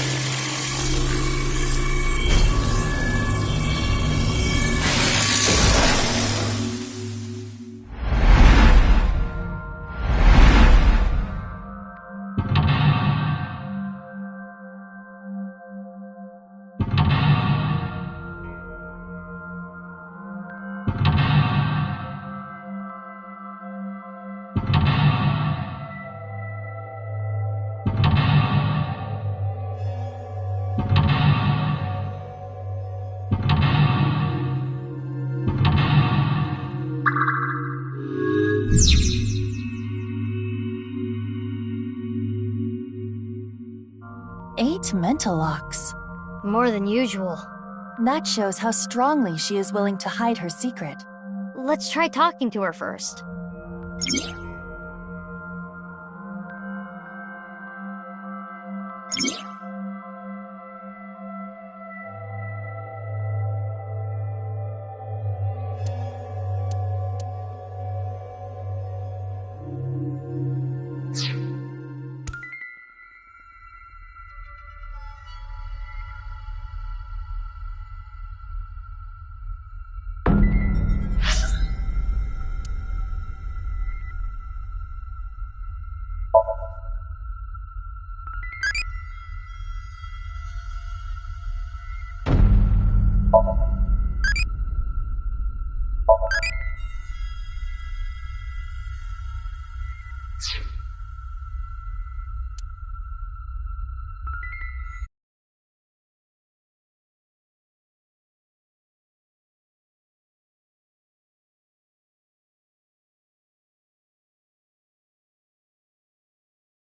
Mental locks. More than usual. That shows how strongly she is willing to hide her secret. Let's try talking to her first.